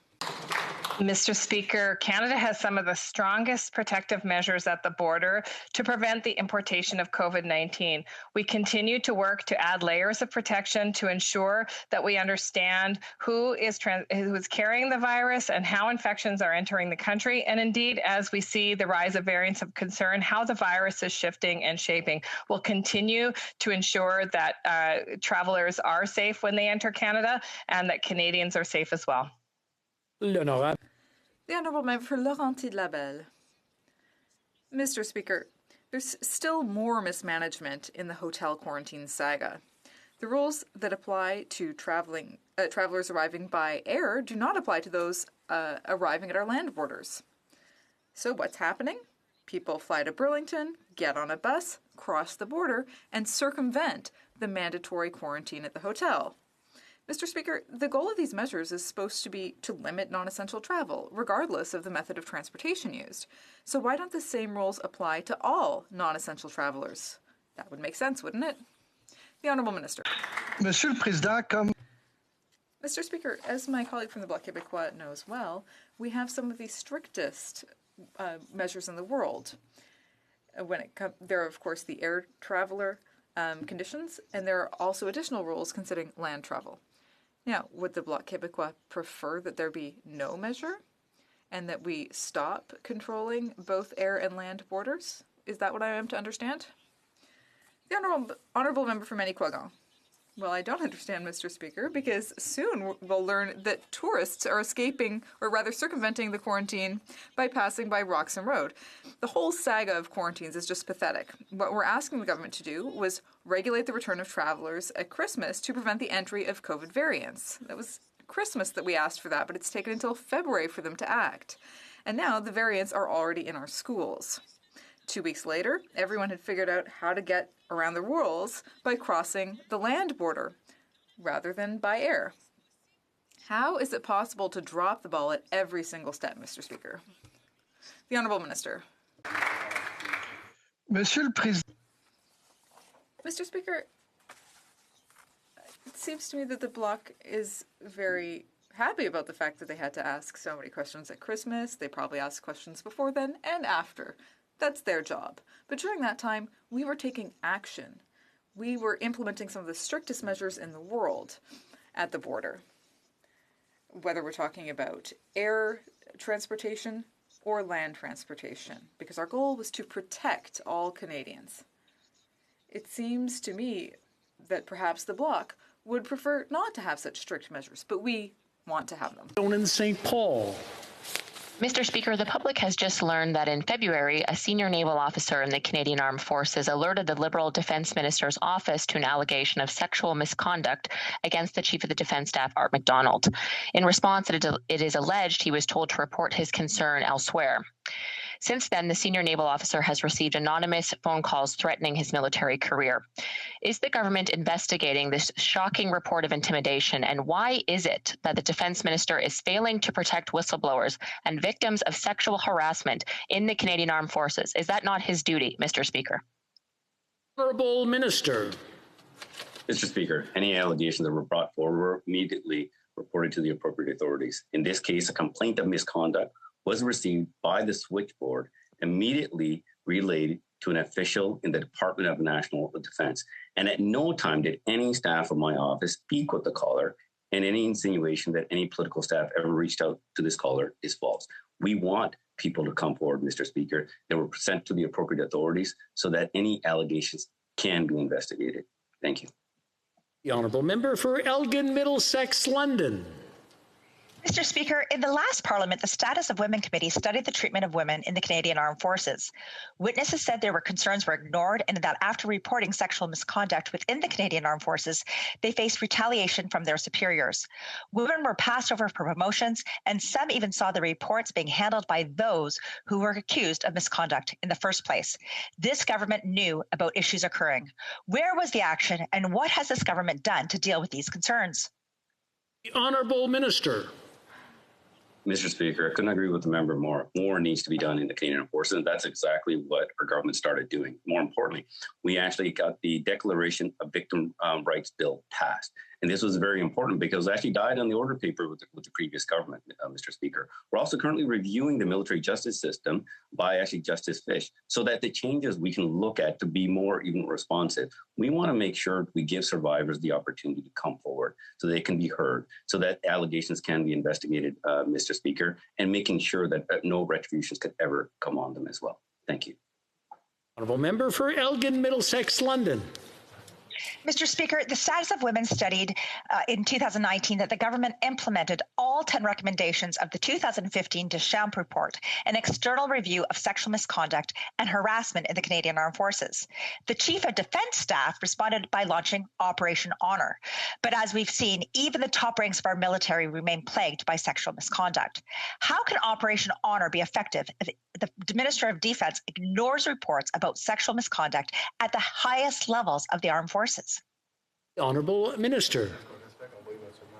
Speaker 15: Mr. Speaker, Canada has some of the strongest protective measures at the border to prevent the importation of COVID-19. We continue to work to add layers of protection to ensure that we understand who is carrying the virus and how infections are entering the country. And indeed, as we see the rise of variants of concern, how the virus is shifting and shaping. We'll continue to ensure that travelers are safe when they enter Canada and that Canadians are safe as well.
Speaker 18: The Honourable Member for Laurentides-Labelle. Mr. Speaker, there's still more mismanagement in the hotel quarantine saga. The rules that apply to travelers arriving by air do not apply to those arriving at our land borders. So what's happening? People fly to Burlington, get on a bus, cross the border, and circumvent the mandatory quarantine at the hotel. Mr. Speaker, the goal of these measures is supposed to be to limit non-essential travel, regardless of the method of transportation used. So why don't the same rules apply to all non-essential travelers? That would make sense, wouldn't it? The Honourable Minister.
Speaker 1: Monsieur le Président, comme...
Speaker 18: Mr. Speaker, as my colleague from the Bloc Québécois knows well, we have some of the strictest measures in the world. There are, of course, the air traveler conditions, and there are also additional rules considering land travel. Now, would the Bloc Québécois prefer that there be no measure and that we stop controlling both air and land borders? Is that what I am to understand? The Honourable Member for Manicouagan. Well, I don't understand, Mr. Speaker, because soon we'll learn that tourists are escaping, or rather circumventing the quarantine by passing by Roxham Road. The whole saga of quarantines is just pathetic. What we're asking the government to do was regulate the return of travelers at Christmas to prevent the entry of COVID variants. That was Christmas that we asked for that, but it's taken until February for them to act. And now the variants are already in our schools. 2 weeks later, everyone had figured out how to get around the rules by crossing the land border rather than by air. How is it possible to drop the ball at every single step, Mr. Speaker? The Honourable Minister.
Speaker 1: Monsieur le Président.
Speaker 18: Mr. Speaker, it seems to me that the Bloc is very happy about the fact that they had to ask so many questions at Christmas. They probably asked questions before then and after. That's their job. But during that time, we were taking action. We were implementing some of the strictest measures in the world at the border. Whether we're talking about air transportation or land transportation, because our goal was to protect all Canadians. It seems to me that perhaps the Bloc would prefer not to have such strict measures, but we want to have them.
Speaker 2: In St. Paul.
Speaker 3: Mr. Speaker, the public has just learned that in February, a senior naval officer in the Canadian Armed Forces alerted the Liberal Defence Minister's office to an allegation of sexual misconduct against the Chief of the Defence Staff, Art MacDonald. In response, it is alleged he was told to report his concern elsewhere. Since then, the senior naval officer has received anonymous phone calls threatening his military career. Is the government investigating this shocking report of intimidation, and why is it that the defense minister is failing to protect whistleblowers and victims of sexual harassment in the Canadian Armed Forces? Is that not his duty, Mr. Speaker?
Speaker 2: Honourable Minister.
Speaker 17: Mr. Speaker, any allegations that were brought forward were immediately reported to the appropriate authorities. In this case, a complaint of misconduct was received by the switchboard, immediately relayed to an official in the Department of National Defense. And at no time did any staff of my office speak with the caller, and any insinuation that any political staff ever reached out to this caller is false. We want people to come forward, Mr. Speaker, that were sent to the appropriate authorities so that any allegations can be investigated. Thank you.
Speaker 2: The Honourable Member for Elgin, Middlesex, London.
Speaker 22: Mr. Speaker, in the last Parliament, the Status of Women Committee studied the treatment of women in the Canadian Armed Forces. Witnesses said their concerns were ignored and that after reporting sexual misconduct within the Canadian Armed Forces, they faced retaliation from their superiors. Women were passed over for promotions, and some even saw the reports being handled by those who were accused of misconduct in the first place. This government knew about issues occurring. Where was the action, and what has this government done to deal with these concerns?
Speaker 2: The Honourable Minister.
Speaker 17: Mr. Speaker, I couldn't agree with the member more. More needs to be done in the Canadian Armed Forces, and that's exactly what our government started doing. More importantly, we actually got the Declaration of Victim Rights Bill passed. And this was very important because it actually died on the order paper with the previous government, Mr. Speaker. We're also currently reviewing the military justice system by actually Justice Fish so that the changes we can look at to be more even responsive. We want to make sure we give survivors the opportunity to come forward so they can be heard, so that allegations can be investigated, Mr. Speaker, and making sure that no retributions could ever come on them as well. Thank you.
Speaker 2: Honourable Member for Elgin, Middlesex, London.
Speaker 22: Mr. Speaker, the Status of Women studied in 2019 that the government implemented all 10 recommendations of the 2015 Deschamps Report, an external review of sexual misconduct and harassment in the Canadian Armed Forces. The Chief of Defence Staff responded by launching Operation Honour. But as we've seen, even the top ranks of our military remain plagued by sexual misconduct. How can Operation Honour be effective if the Minister of Defence ignores reports about sexual misconduct at the highest levels of the armed forces?
Speaker 2: Honourable Minister.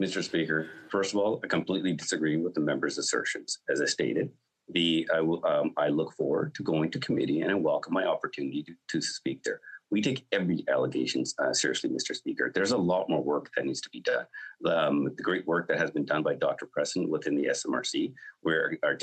Speaker 17: Mr. Speaker, first of all, I completely disagree with the member's assertions. As I stated, I look forward to going to committee and I welcome my opportunity to speak there. We take every allegation seriously, Mr. Speaker. There's a lot more work that needs to be done. The great work that has been done by Dr. Preston within the SMRC, where our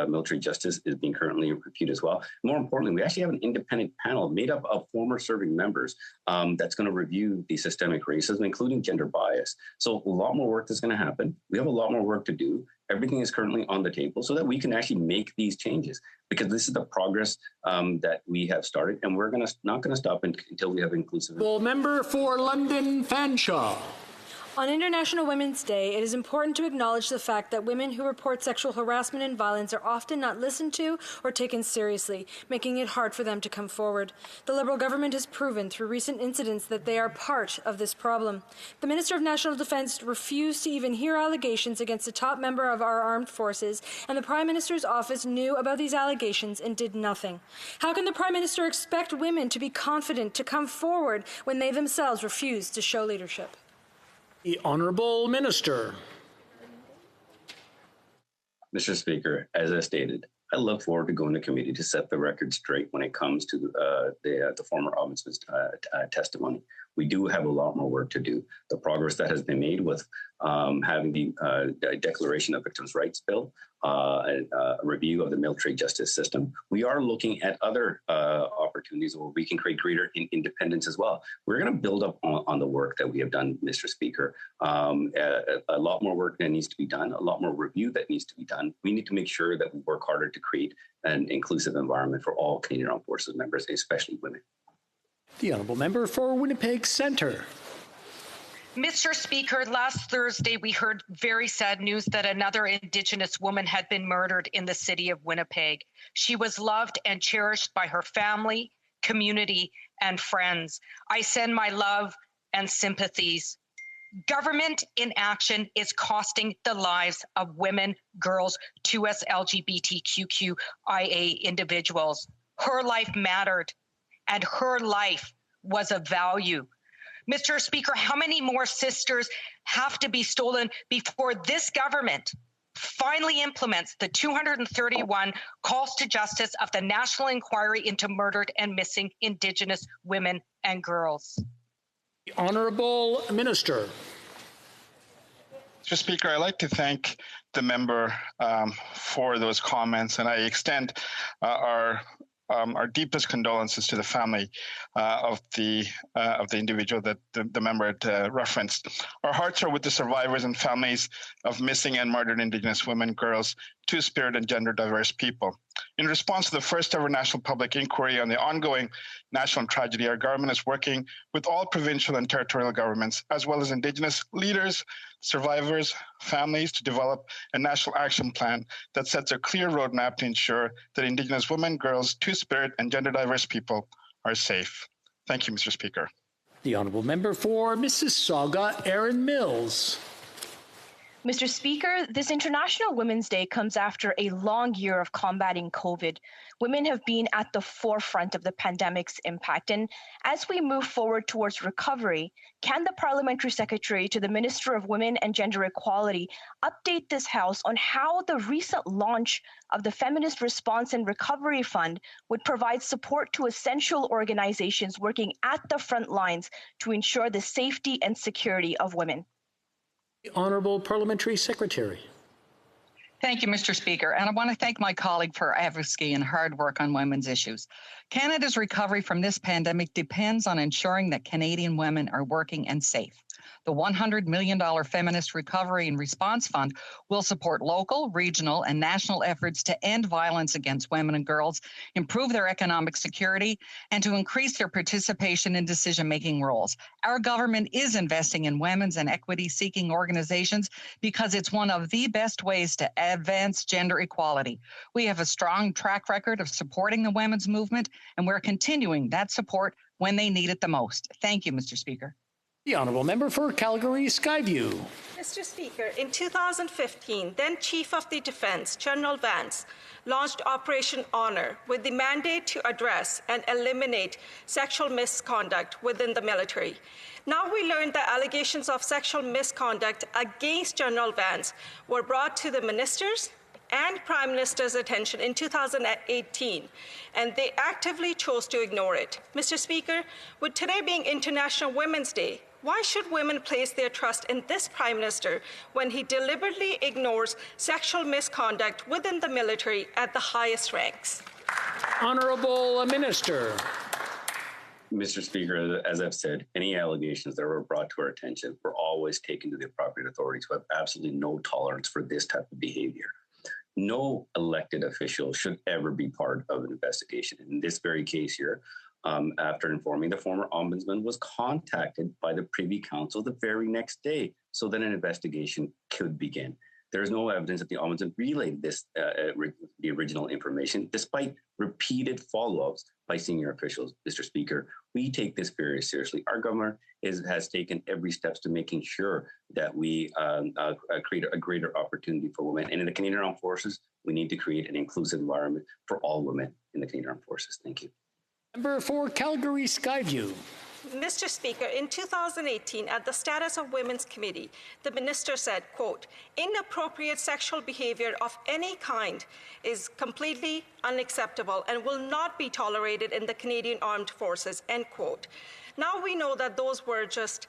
Speaker 17: military justice is being currently reviewed as well. More importantly, we actually have an independent panel made up of former serving members that's going to review the systemic racism, including gender bias. So a lot more work is going to happen. We have a lot more work to do. Everything is currently on the table so that we can actually make these changes, because this is the progress that we have started, and we're not going to stop stop until we have inclusive.
Speaker 2: Member for London Fanshawe.
Speaker 20: On International Women's Day, it is important to acknowledge the fact that women who report sexual harassment and violence are often not listened to or taken seriously, making it hard for them to come forward. The Liberal government has proven through recent incidents that they are part of this problem. The Minister of National Defence refused to even hear allegations against a top member of our armed forces, and the Prime Minister's office knew about these allegations and did nothing. How can the Prime Minister expect women to be confident to come forward when they themselves refuse to show leadership?
Speaker 2: The Honourable Minister.
Speaker 17: Mr. Speaker, as I stated, I look forward to going to committee to set the record straight when it comes to the former ombudsman's testimony. We do have a lot more work to do. The progress that has been made with having the Declaration of Victims' Rights Bill, a review of the military justice system. We are looking at other opportunities where we can create greater independence as well. We're going to build up on the work that we have done, Mr. Speaker. A lot more work that needs to be done, a lot more review that needs to be done. We need to make sure that we work harder to create an inclusive environment for all Canadian Armed Forces members, especially women.
Speaker 2: The Honourable Member for Winnipeg Centre.
Speaker 4: Mr. Speaker, last Thursday we heard very sad news that another Indigenous woman had been murdered in the city of Winnipeg. She was loved and cherished by her family, community, and friends. I send my love and sympathies. Government inaction is costing the lives of women, girls, 2S LGBTQIA individuals. Her life mattered, and her life was of value. Mr. Speaker, how many more sisters have to be stolen before this government finally implements the 231 calls to justice of the National Inquiry into Murdered and Missing Indigenous Women and Girls?
Speaker 2: The Honourable Minister.
Speaker 19: Mr. Speaker, I'd like to thank the member for those comments, and I extend our deepest condolences to the family of the individual that the member had referenced. Our hearts are with the survivors and families of missing and murdered Indigenous women, girls, Two-Spirit, and gender diverse people. In response to the first ever national public inquiry on the ongoing national tragedy, our government is working with all provincial and territorial governments, as well as Indigenous leaders, survivors, families, to develop a national action plan that sets a clear roadmap to ensure that Indigenous women, girls, Two-Spirit, and gender diverse people are safe. Thank you, Mr. Speaker.
Speaker 2: The Honourable Member for Mississauga, Erin Mills.
Speaker 6: Mr. Speaker, this International Women's Day comes after a long year of combating COVID. Women have been at the forefront of the pandemic's impact. And as we move forward towards recovery, can the Parliamentary Secretary to the Minister of Women and Gender Equality update this House on how the recent launch of the Feminist Response and Recovery Fund would provide support to essential organizations working at the front lines to ensure the safety and security of women?
Speaker 2: The Honourable Parliamentary Secretary.
Speaker 23: Thank you, Mr. Speaker, and I want to thank my colleague for advocacy and hard work on women's issues. Canada's recovery from this pandemic depends on ensuring that Canadian women are working and safe. The $100 million Feminist Recovery and Response Fund will support local, regional, and national efforts to end violence against women and girls, improve their economic security, and to increase their participation in decision-making roles. Our government is investing in women's and equity-seeking organizations because it's one of the best ways to advance gender equality. We have a strong track record of supporting the women's movement, and we're continuing that support when they need it the most. Thank you, Mr. Speaker.
Speaker 2: The Honourable Member for Calgary Skyview.
Speaker 20: Mr. Speaker, in 2015, then Chief of the Defence, General Vance, launched Operation Honour with the mandate to address and eliminate sexual misconduct within the military. Now we learned that allegations of sexual misconduct against General Vance were brought to the ministers and Prime Minister's attention in 2018, and they actively chose to ignore it. Mr. Speaker, with today being International Women's Day, why should women place their trust in this Prime Minister when he deliberately ignores sexual misconduct within the military at the highest ranks?
Speaker 2: Honourable Minister.
Speaker 17: Mr. Speaker, as I've said, any allegations that were brought to our attention were always taken to the appropriate authorities who have absolutely no tolerance for this type of behavior. No elected official should ever be part of an investigation. In this very case here, after informing the former ombudsman, was contacted by the Privy Council the very next day so that an investigation could begin. There is no evidence that the ombudsman relayed the original information, despite repeated follow-ups by senior officials. Mr. Speaker, we take this very seriously. Our government has taken every steps to making sure that we create a greater opportunity for women. And in the Canadian Armed Forces, we need to create an inclusive environment for all women in the Canadian Armed Forces. Thank you.
Speaker 2: Member for Calgary Skyview.
Speaker 20: Mr. Speaker, in 2018, at the Status of Women's Committee, the minister said, quote, "Inappropriate sexual behavior of any kind is completely unacceptable and will not be tolerated in the Canadian Armed Forces," end quote. Now we know that those were just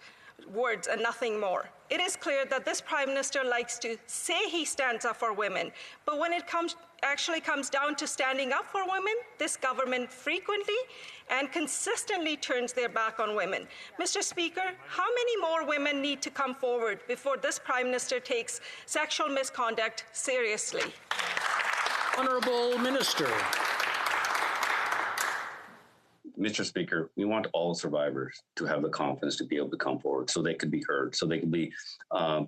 Speaker 20: words and nothing more. It is clear that this Prime Minister likes to say he stands up for women, but when it actually comes down to standing up for women, this government frequently and consistently turns their back on women. Mr. Speaker, how many more women need to come forward before this Prime Minister takes sexual misconduct seriously?
Speaker 2: Honourable Minister.
Speaker 17: Mr. Speaker, we want all survivors to have the confidence to be able to come forward so they could be heard, so they can be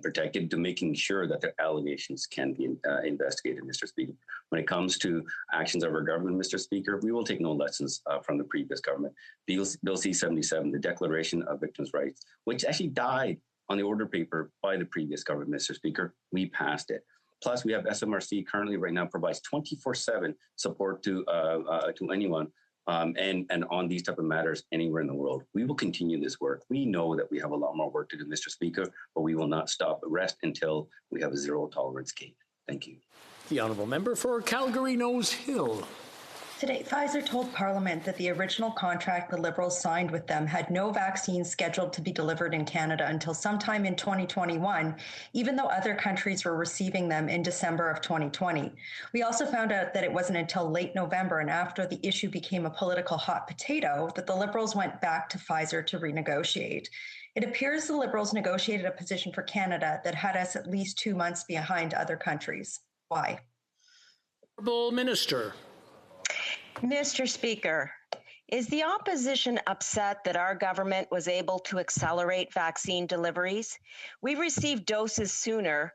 Speaker 17: protected, to making sure that their allegations can be investigated, Mr. Speaker. When it comes to actions of our government, Mr. Speaker, we will take no lessons from the previous government. Bill C-77, the Declaration of Victims' Rights, which actually died on the order paper by the previous government, Mr. Speaker, we passed it. Plus, we have SMRC currently right now provides 24/7 support to anyone and on these type of matters anywhere in the world. We will continue this work. We know that we have a lot more work to do, Mr. Speaker, but we will not stop rest until we have a zero tolerance gate. Thank you.
Speaker 2: The honourable member for Calgary Nose Hill.
Speaker 7: Today, Pfizer told Parliament that the original contract the Liberals signed with them had no vaccines scheduled to be delivered in Canada until sometime in 2021, even though other countries were receiving them in December of 2020. We also found out that it wasn't until late November and after the issue became a political hot potato that the Liberals went back to Pfizer to renegotiate. It appears the Liberals negotiated a position for Canada that had us at least 2 months behind other countries. Why?
Speaker 2: Honourable Minister.
Speaker 8: Mr. Speaker, is the opposition upset that our government was able to accelerate vaccine deliveries? We received doses sooner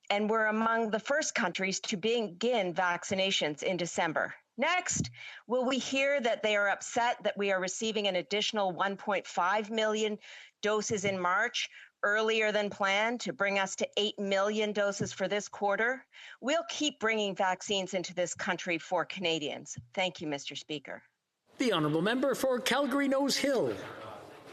Speaker 8: and were among the first countries to begin vaccinations in December. Next, will we hear that they are upset that we are receiving an additional 1.5 million doses in March, earlier than planned, to bring us to 8 million doses for this quarter? We'll keep bringing vaccines into this country for Canadians. Thank you, Mr. Speaker.
Speaker 2: The honourable member for Calgary Nose Hill.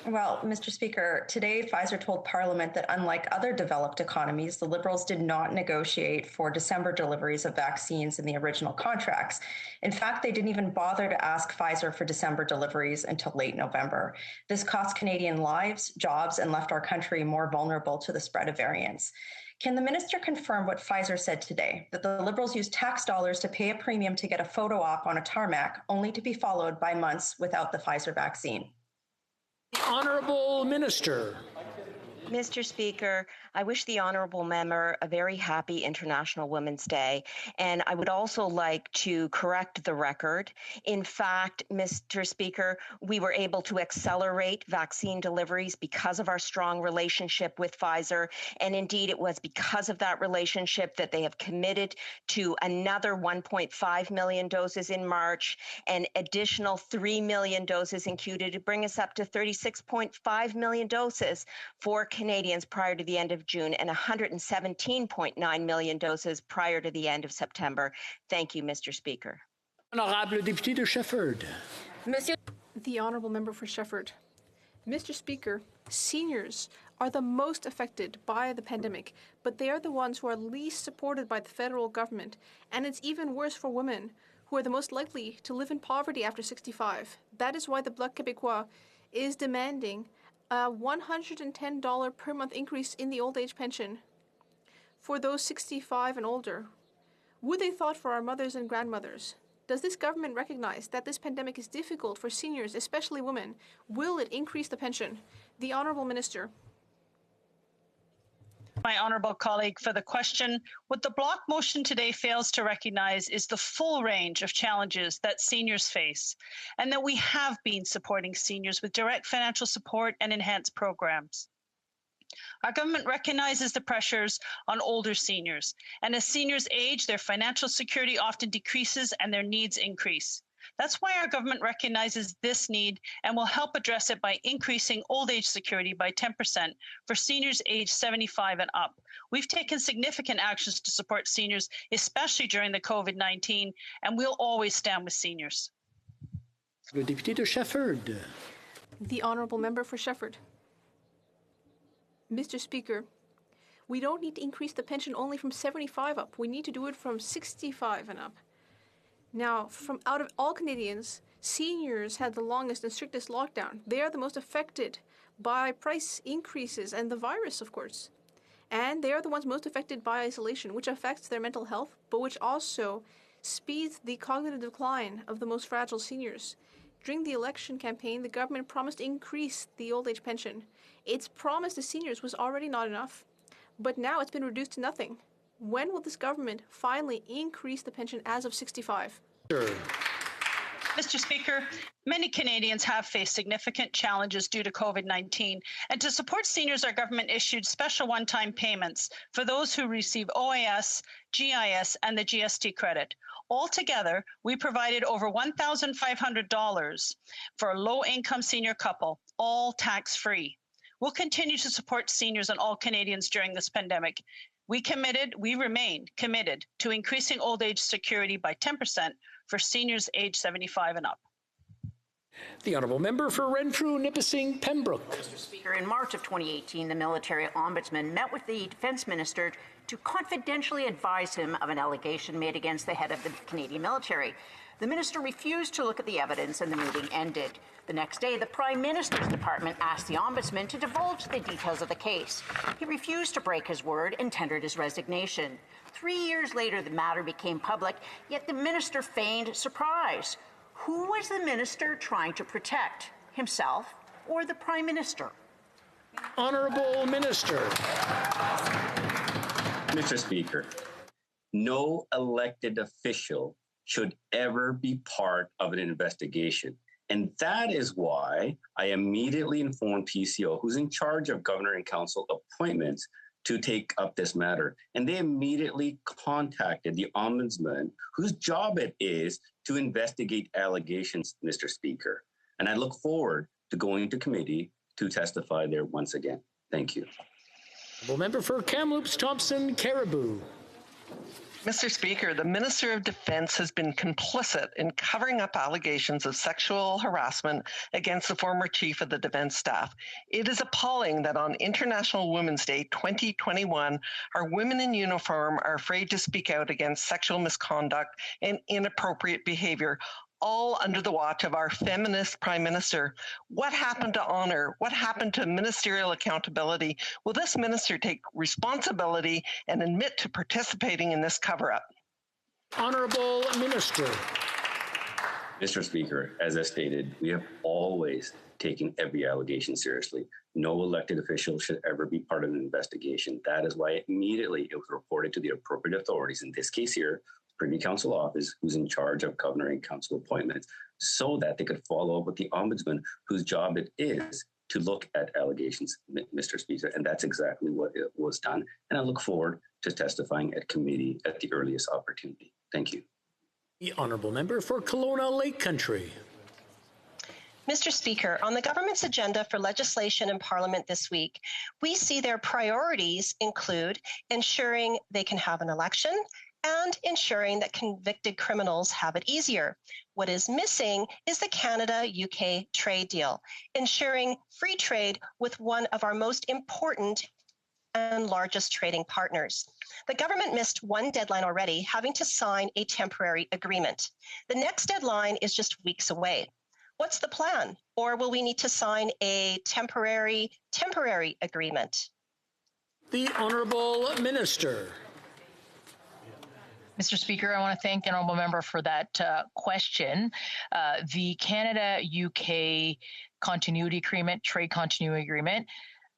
Speaker 7: Well, Mr. Speaker, today Pfizer told Parliament that unlike other developed economies, the Liberals did not negotiate for December deliveries of vaccines in the original contracts. In fact, they didn't even bother to ask Pfizer for December deliveries until late November. This cost Canadian lives, jobs, and left our country more vulnerable to the spread of variants. Can the minister confirm what Pfizer said today, that the Liberals used tax dollars to pay a premium to get a photo op on a tarmac, only to be followed by months without the Pfizer vaccine?
Speaker 2: The honourable minister.
Speaker 8: Mr. Speaker, I wish the honourable member a very happy International Women's Day, and I would also like to correct the record. In fact, Mr. Speaker, we were able to accelerate vaccine deliveries because of our strong relationship with Pfizer, and indeed it was because of that relationship that they have committed to another 1.5 million doses in March, and additional 3 million doses in Q2 to bring us up to 36.5 million doses for Canadians prior to the end of June, and 117.9 million doses prior to the end of September. Thank you, Mr. Speaker.
Speaker 2: Honorable Député de Shefford.
Speaker 9: Monsieur, the honourable member for Shefford. Mr. Speaker, seniors are the most affected by the pandemic, but they are the ones who are least supported by the federal government, and it's even worse for women, who are the most likely to live in poverty after 65. That is why the Bloc Québécois is demanding a $110 per month increase in the old age pension for those 65 and older. Would they thought for our mothers and grandmothers? Does this government recognize that this pandemic is difficult for seniors, especially women? Will it increase the pension? The Honourable Minister.
Speaker 10: My honourable colleague for the question. What the block motion today fails to recognise is the full range of challenges that seniors face, and that we have been supporting seniors with direct financial support and enhanced programs. Our government recognises the pressures on older seniors, and as seniors age, their financial security often decreases and their needs increase. That's why our government recognises this need and will help address it by increasing old age security by 10% for seniors aged 75 and up. We've taken significant actions to support seniors, especially during the COVID-19, and we'll always stand with seniors.
Speaker 2: Le député de Shefford.
Speaker 9: The honourable member for Shefford. Mr. Speaker, we don't need to increase the pension only from 75 up. We need to do it from 65 and up. Now, from out of all Canadians, seniors had the longest and strictest lockdown. They are the most affected by price increases and the virus, of course. And they are the ones most affected by isolation, which affects their mental health, but which also speeds the cognitive decline of the most fragile seniors. During the election campaign, the government promised to increase the old age pension. Its promise to seniors was already not enough, but now it's been reduced to nothing. When will this government finally increase the pension as of 65?
Speaker 2: Sure.
Speaker 10: Mr. Speaker, many Canadians have faced significant challenges due to COVID-19, and to support seniors, our government issued special one-time payments for those who receive OAS, GIS, and the GST credit. Altogether, we provided over $1,500 for a low-income senior couple, all tax-free. We'll continue to support seniors and all Canadians during this pandemic. We remain committed to increasing old age security by 10% for seniors aged 75 and up.
Speaker 2: The honourable member for Renfrew, Nipissing, Pembroke.
Speaker 11: Mr. Speaker, in March of 2018, the military ombudsman met with the defence minister to confidentially advise him of an allegation made against the head of the Canadian military. The minister refused to look at the evidence and the meeting ended. The next day, the Prime Minister's department asked the ombudsman to divulge the details of the case. He refused to break his word and tendered his resignation. 3 years later, the matter became public, yet the minister feigned surprise. Who was the minister trying to protect, himself or the Prime Minister?
Speaker 2: Honourable Minister.
Speaker 17: Mr. Speaker, no elected official should ever be part of an investigation. And that is why I immediately informed PCO, who's in charge of Governor and Council appointments, to take up this matter. And they immediately contacted the Ombudsman, whose job it is to investigate allegations, Mr. Speaker. And I look forward to going to committee to testify there once again. Thank you.
Speaker 2: Member for Kamloops, Thompson, Caribou.
Speaker 12: Mr. Speaker, the Minister of Defence has been complicit in covering up allegations of sexual harassment against the former Chief of the Defence Staff. It is appalling that on International Women's Day 2021, our women in uniform are afraid to speak out against sexual misconduct and inappropriate behavior, all under the watch of our feminist Prime Minister. What happened to honor? What happened to ministerial accountability? Will this minister take responsibility and admit to participating in this cover-up?
Speaker 2: Honourable Minister.
Speaker 17: Mr. Speaker, as I stated, we have always taken every allegation seriously. No elected official should ever be part of an investigation. That is why immediately it was reported to the appropriate authorities, in this case here, Privy Council Office, who's in charge of Governor and Council appointments, so that they could follow up with the Ombudsman, whose job it is to look at allegations, Mr. Speaker. And that's exactly what it was done. And I look forward to testifying at committee at the earliest opportunity. Thank you.
Speaker 2: The honourable member for Kelowna Lake Country.
Speaker 24: Mr. Speaker, on the government's agenda for legislation in Parliament this week, we see their priorities include ensuring they can have an election and ensuring that convicted criminals have it easier. What is missing is the Canada-UK trade deal, ensuring free trade with one of our most important and largest trading partners. The government missed one deadline already, having to sign a temporary agreement. The next deadline is just weeks away. What's the plan? Or will we need to sign a temporary agreement?
Speaker 2: The Honourable Minister.
Speaker 25: Mr. Speaker, I want to thank the honourable member for that question. The Canada-UK continuity agreement, trade continuity agreement,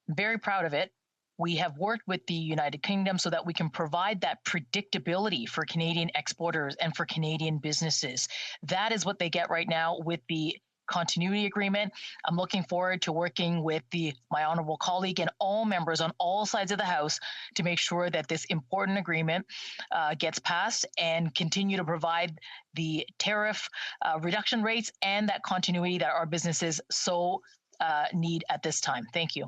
Speaker 25: very proud of it. We have worked with the United Kingdom so that we can provide that predictability for Canadian exporters and for Canadian businesses. That is what they get right now with the continuity agreement. I'm looking forward to working with my honorable colleague and all members on all sides of the House to make sure that this important agreement gets passed and continue to provide the tariff reduction rates and that continuity that our businesses so need at this time. Thank you.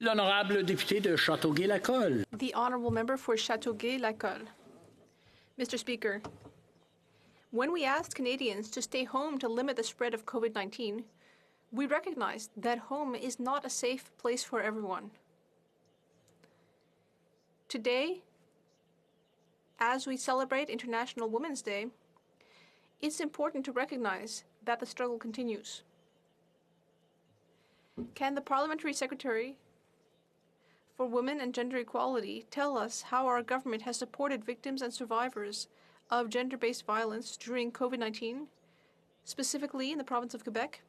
Speaker 2: L'honorable député de Châteauguay-Lacolle.
Speaker 9: The honourable member for Châteauguay-Lacolle. Mr. Speaker, when we asked Canadians to stay home to limit the spread of COVID-19, we recognized that home is not a safe place for everyone. Today, as we celebrate International Women's Day, it's important to recognize that the struggle continues. Can the Parliamentary Secretary for Women and Gender Equality tell us how our government has supported victims and survivors of gender-based violence during COVID-19, specifically in the province of Quebec?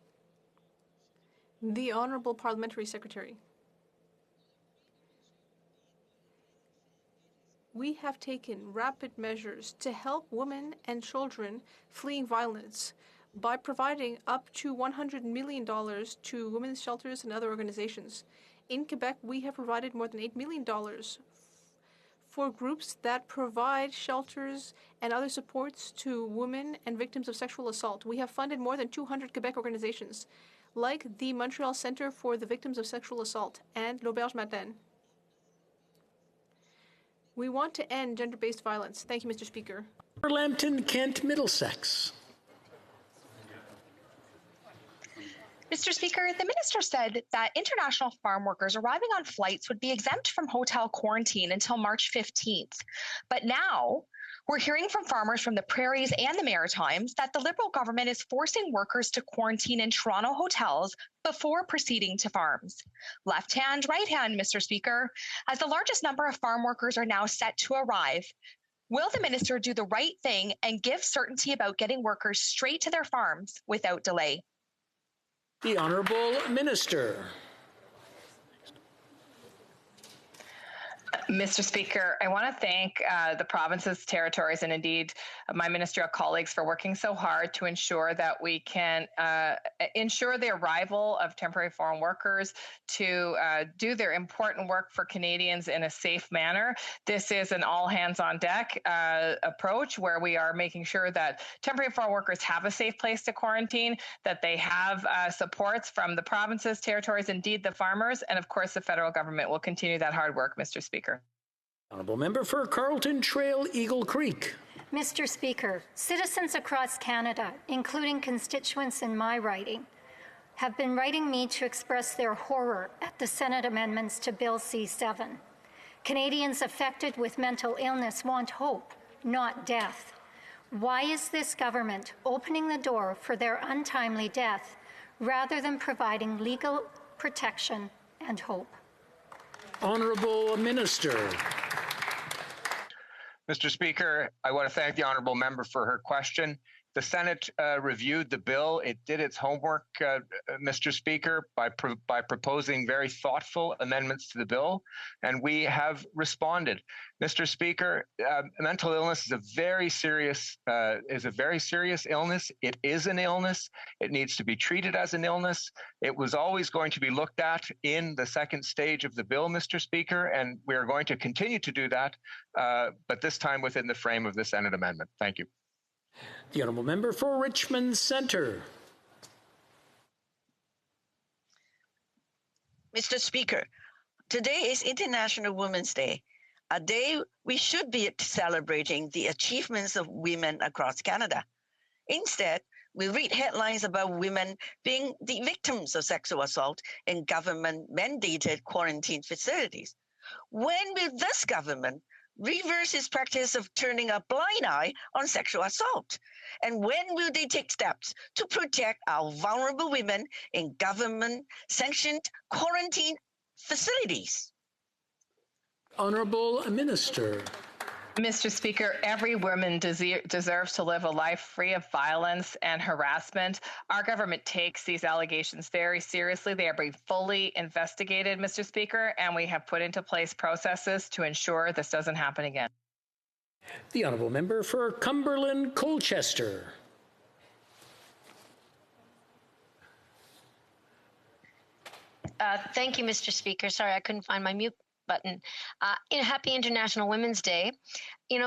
Speaker 9: The Honourable Parliamentary Secretary. We have taken rapid measures to help women and children fleeing violence by providing up to $100 million to women's shelters and other organizations. In Quebec, we have provided more than $8 million for groups that provide shelters and other supports to women and victims of sexual assault. We have funded more than 200 Quebec organizations, like the Montreal Centre for the Victims of Sexual Assault and L'Auberge Madeleine. We want to end gender-based violence. Thank you, Mr. Speaker.
Speaker 2: Lambton, Kent, Middlesex.
Speaker 22: Mr. Speaker, the minister said that international farm workers arriving on flights would be exempt from hotel quarantine until March 15th. But now we're hearing from farmers from the Prairies and the Maritimes that the Liberal government is forcing workers to quarantine in Toronto hotels before proceeding to farms. Left hand, right hand, Mr. Speaker, as the largest number of farm workers are now set to arrive. Will the minister do the right thing and give certainty about getting workers straight to their farms without delay?
Speaker 2: The Honourable Minister.
Speaker 15: Mr. Speaker, I want to thank the provinces, territories, and indeed my ministerial colleagues for working so hard to ensure that we can ensure the arrival of temporary foreign workers to do their important work for Canadians in a safe manner. This is an all-hands-on-deck approach where we are making sure that temporary foreign workers have a safe place to quarantine, that they have supports from the provinces, territories, indeed the farmers, and of course the federal government will continue that hard work, Mr. Speaker.
Speaker 2: Honourable Member for Carlton Trail, Eagle Creek.
Speaker 5: Mr. Speaker, citizens across Canada, including constituents in my riding, have been writing me to express their horror at the Senate amendments to Bill C-7. Canadians affected with mental illness want hope, not death. Why is this government opening the door for their untimely death rather than providing legal protection and hope?
Speaker 2: Honourable Minister.
Speaker 13: Mr. Speaker, I want to thank the honourable member for her question. The Senate reviewed the bill. It did its homework, Mr. Speaker, by proposing very thoughtful amendments to the bill, and we have responded. Mr. Speaker, mental illness is a very serious illness. It is an illness. It needs to be treated as an illness. It was always going to be looked at in the second stage of the bill, Mr. Speaker, and we are going to continue to do that, but this time within the frame of the Senate amendment. Thank you.
Speaker 2: The Honourable Member for Richmond Centre.
Speaker 14: Mr. Speaker, today is International Women's Day, a day we should be celebrating the achievements of women across Canada. Instead, we read headlines about women being the victims of sexual assault in government-mandated quarantine facilities. When will this government reverse its practice of turning a blind eye on sexual assault? And when will they take steps to protect our vulnerable women in government-sanctioned quarantine facilities?
Speaker 2: Honourable Minister.
Speaker 15: Mr. Speaker, every woman deserves to live a life free of violence and harassment. Our government takes these allegations very seriously. They are being fully investigated, Mr. Speaker, and we have put into place processes to ensure this doesn't happen again.
Speaker 2: The honourable member for Cumberland Colchester.
Speaker 1: Thank you, Mr. Speaker. Sorry, I couldn't find my mute button. Happy International Women's Day.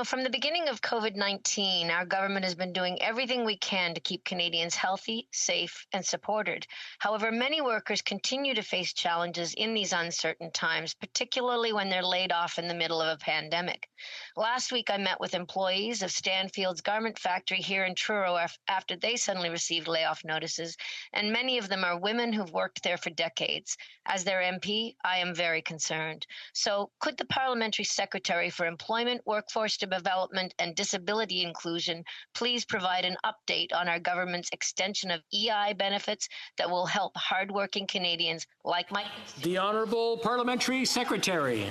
Speaker 1: From the beginning of COVID-19, our government has been doing everything we can to keep Canadians healthy, safe, and supported. However, many workers continue to face challenges in these uncertain times, particularly when they're laid off in the middle of a pandemic. Last week, I met with employees of Stanfield's garment factory here in Truro after they suddenly received layoff notices, and many of them are women who've worked there for decades. As their MP, I am very concerned. So could the Parliamentary Secretary for Employment, Workforce Development and Disability Inclusion please provide an update on our government's extension of EI benefits that will help hardworking Canadians like my constituents?
Speaker 2: The Honourable Parliamentary Secretary.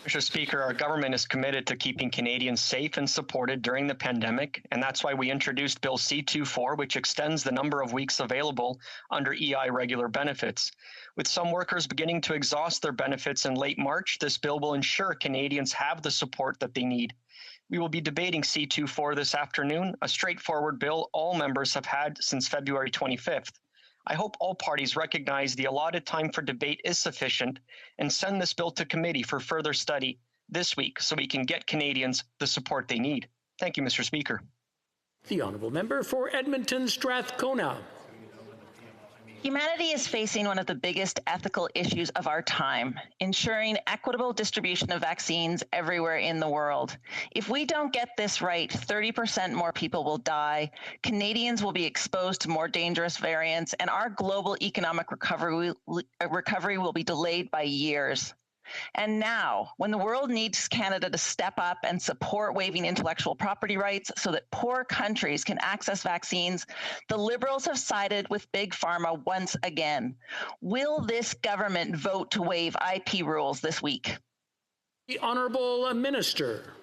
Speaker 3: Mr. Speaker, our government is committed to keeping Canadians safe and supported during the pandemic, and that's why we introduced Bill C-24, which extends the number of weeks available under EI regular benefits. With some workers beginning to exhaust their benefits in late March, this bill will ensure Canadians have the support that they need. We will be debating C-24 this afternoon, a straightforward bill all members have had since February 25th. I hope all parties recognize the allotted time for debate is sufficient and send this bill to committee for further study this week so we can get Canadians the support they need. Thank you, Mr. Speaker.
Speaker 2: The honourable member for Edmonton Strathcona.
Speaker 16: Humanity is facing one of the biggest ethical issues of our time, ensuring equitable distribution of vaccines everywhere in the world. If we don't get this right, 30% more people will die, Canadians will be exposed to more dangerous variants, and our global economic recovery will be delayed by years. And now, when the world needs Canada to step up and support waiving intellectual property rights so that poor countries can access vaccines, the Liberals have sided with Big Pharma once again. Will this government vote to waive IP rules this week?
Speaker 2: The Honourable Minister.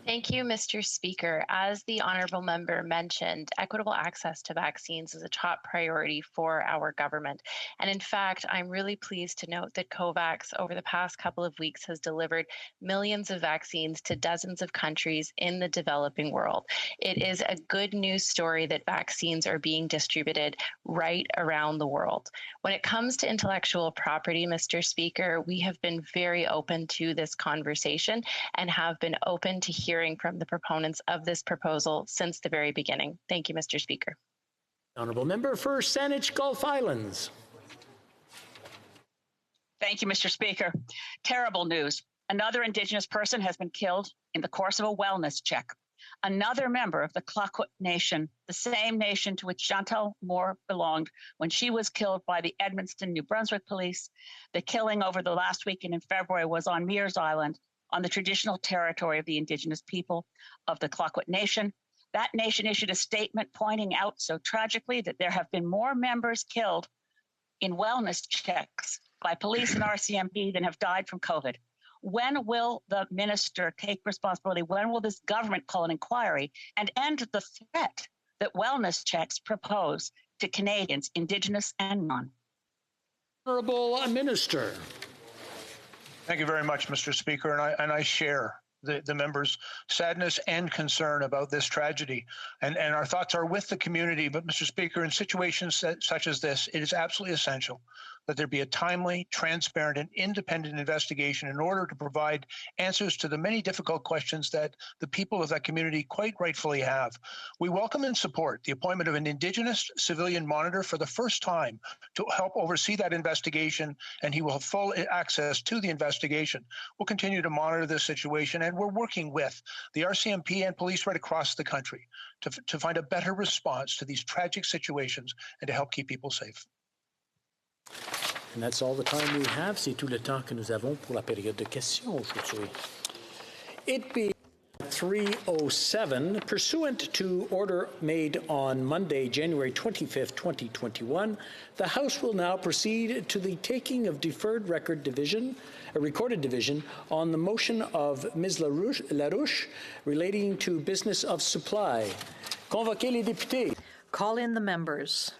Speaker 18: Thank you, Mr. Speaker. As the honourable member mentioned, equitable access to vaccines is a top priority for our government. And in fact, I'm really pleased to note that COVAX over the past couple of weeks has delivered millions of vaccines to dozens of countries in the developing world. It is a good news story that vaccines are being distributed right around the world. When it comes to intellectual property, Mr. Speaker, we have been very open to this conversation and have been open to hearing from the proponents of this proposal since the very beginning. Thank you, Mr. Speaker.
Speaker 2: Honourable member for Saanich Gulf Islands.
Speaker 21: Thank you, Mr. Speaker. Terrible news. Another Indigenous person has been killed in the course of a wellness check. Another member of the Clayoquot Nation, the same nation to which Chantal Moore belonged when she was killed by the Edmundston, New Brunswick police. The killing over the last weekend in February was on Mears Island, on the traditional territory of the Indigenous people of the Clayoquot Nation. That nation issued a statement pointing out so tragically that there have been more members killed in wellness checks by police and RCMP than have died from COVID. When will the minister take responsibility? When will this government call an inquiry and end the threat that wellness checks propose to Canadians, Indigenous and non?
Speaker 2: Honourable Minister.
Speaker 26: Thank you very much, Mr. Speaker, and I share the members' sadness and concern about this tragedy. And our thoughts are with the community. But, Mr. Speaker, in situations such as this, it is absolutely essential that there be a timely, transparent, and independent investigation in order to provide answers to the many difficult questions that the people of that community quite rightfully have. We welcome and support the appointment of an Indigenous civilian monitor for the first time to help oversee that investigation, and he will have full access to the investigation. We'll continue to monitor this situation, and we're working with the RCMP and police right across the country to find a better response to these tragic situations and to help keep people safe.
Speaker 2: And that's all the time we have. C'est tout le temps que nous avons pour la période de questions aujourd'hui. It being 307, pursuant to order made on Monday, January 25th, 2021, the House will now proceed to the taking of deferred recorded division on the motion of Ms. Larouche relating to business of supply. Convoquez les députés.
Speaker 4: Call in the members.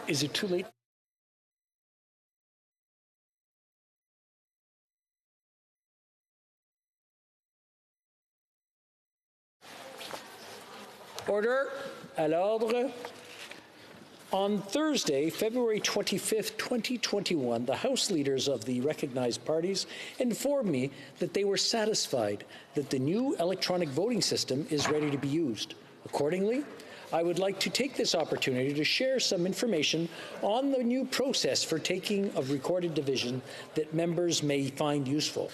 Speaker 2: Is it too late? Order. À l'ordre. On Thursday, February 25th, 2021, the House leaders of the recognized parties informed me that they were satisfied that the new electronic voting system is ready to be used. Accordingly, I would like to take this opportunity to share some information on the new process for taking of recorded division that members may find useful.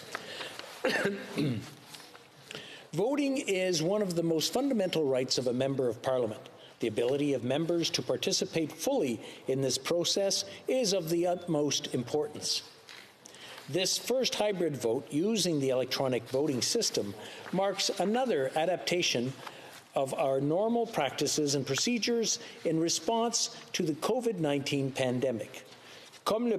Speaker 2: Voting is one of the most fundamental rights of a member of Parliament. The ability of members to participate fully in this process is of the utmost importance. This first hybrid vote using the electronic voting system marks another adaptation of our normal practices and procedures in response to the COVID-19 pandemic. Comme le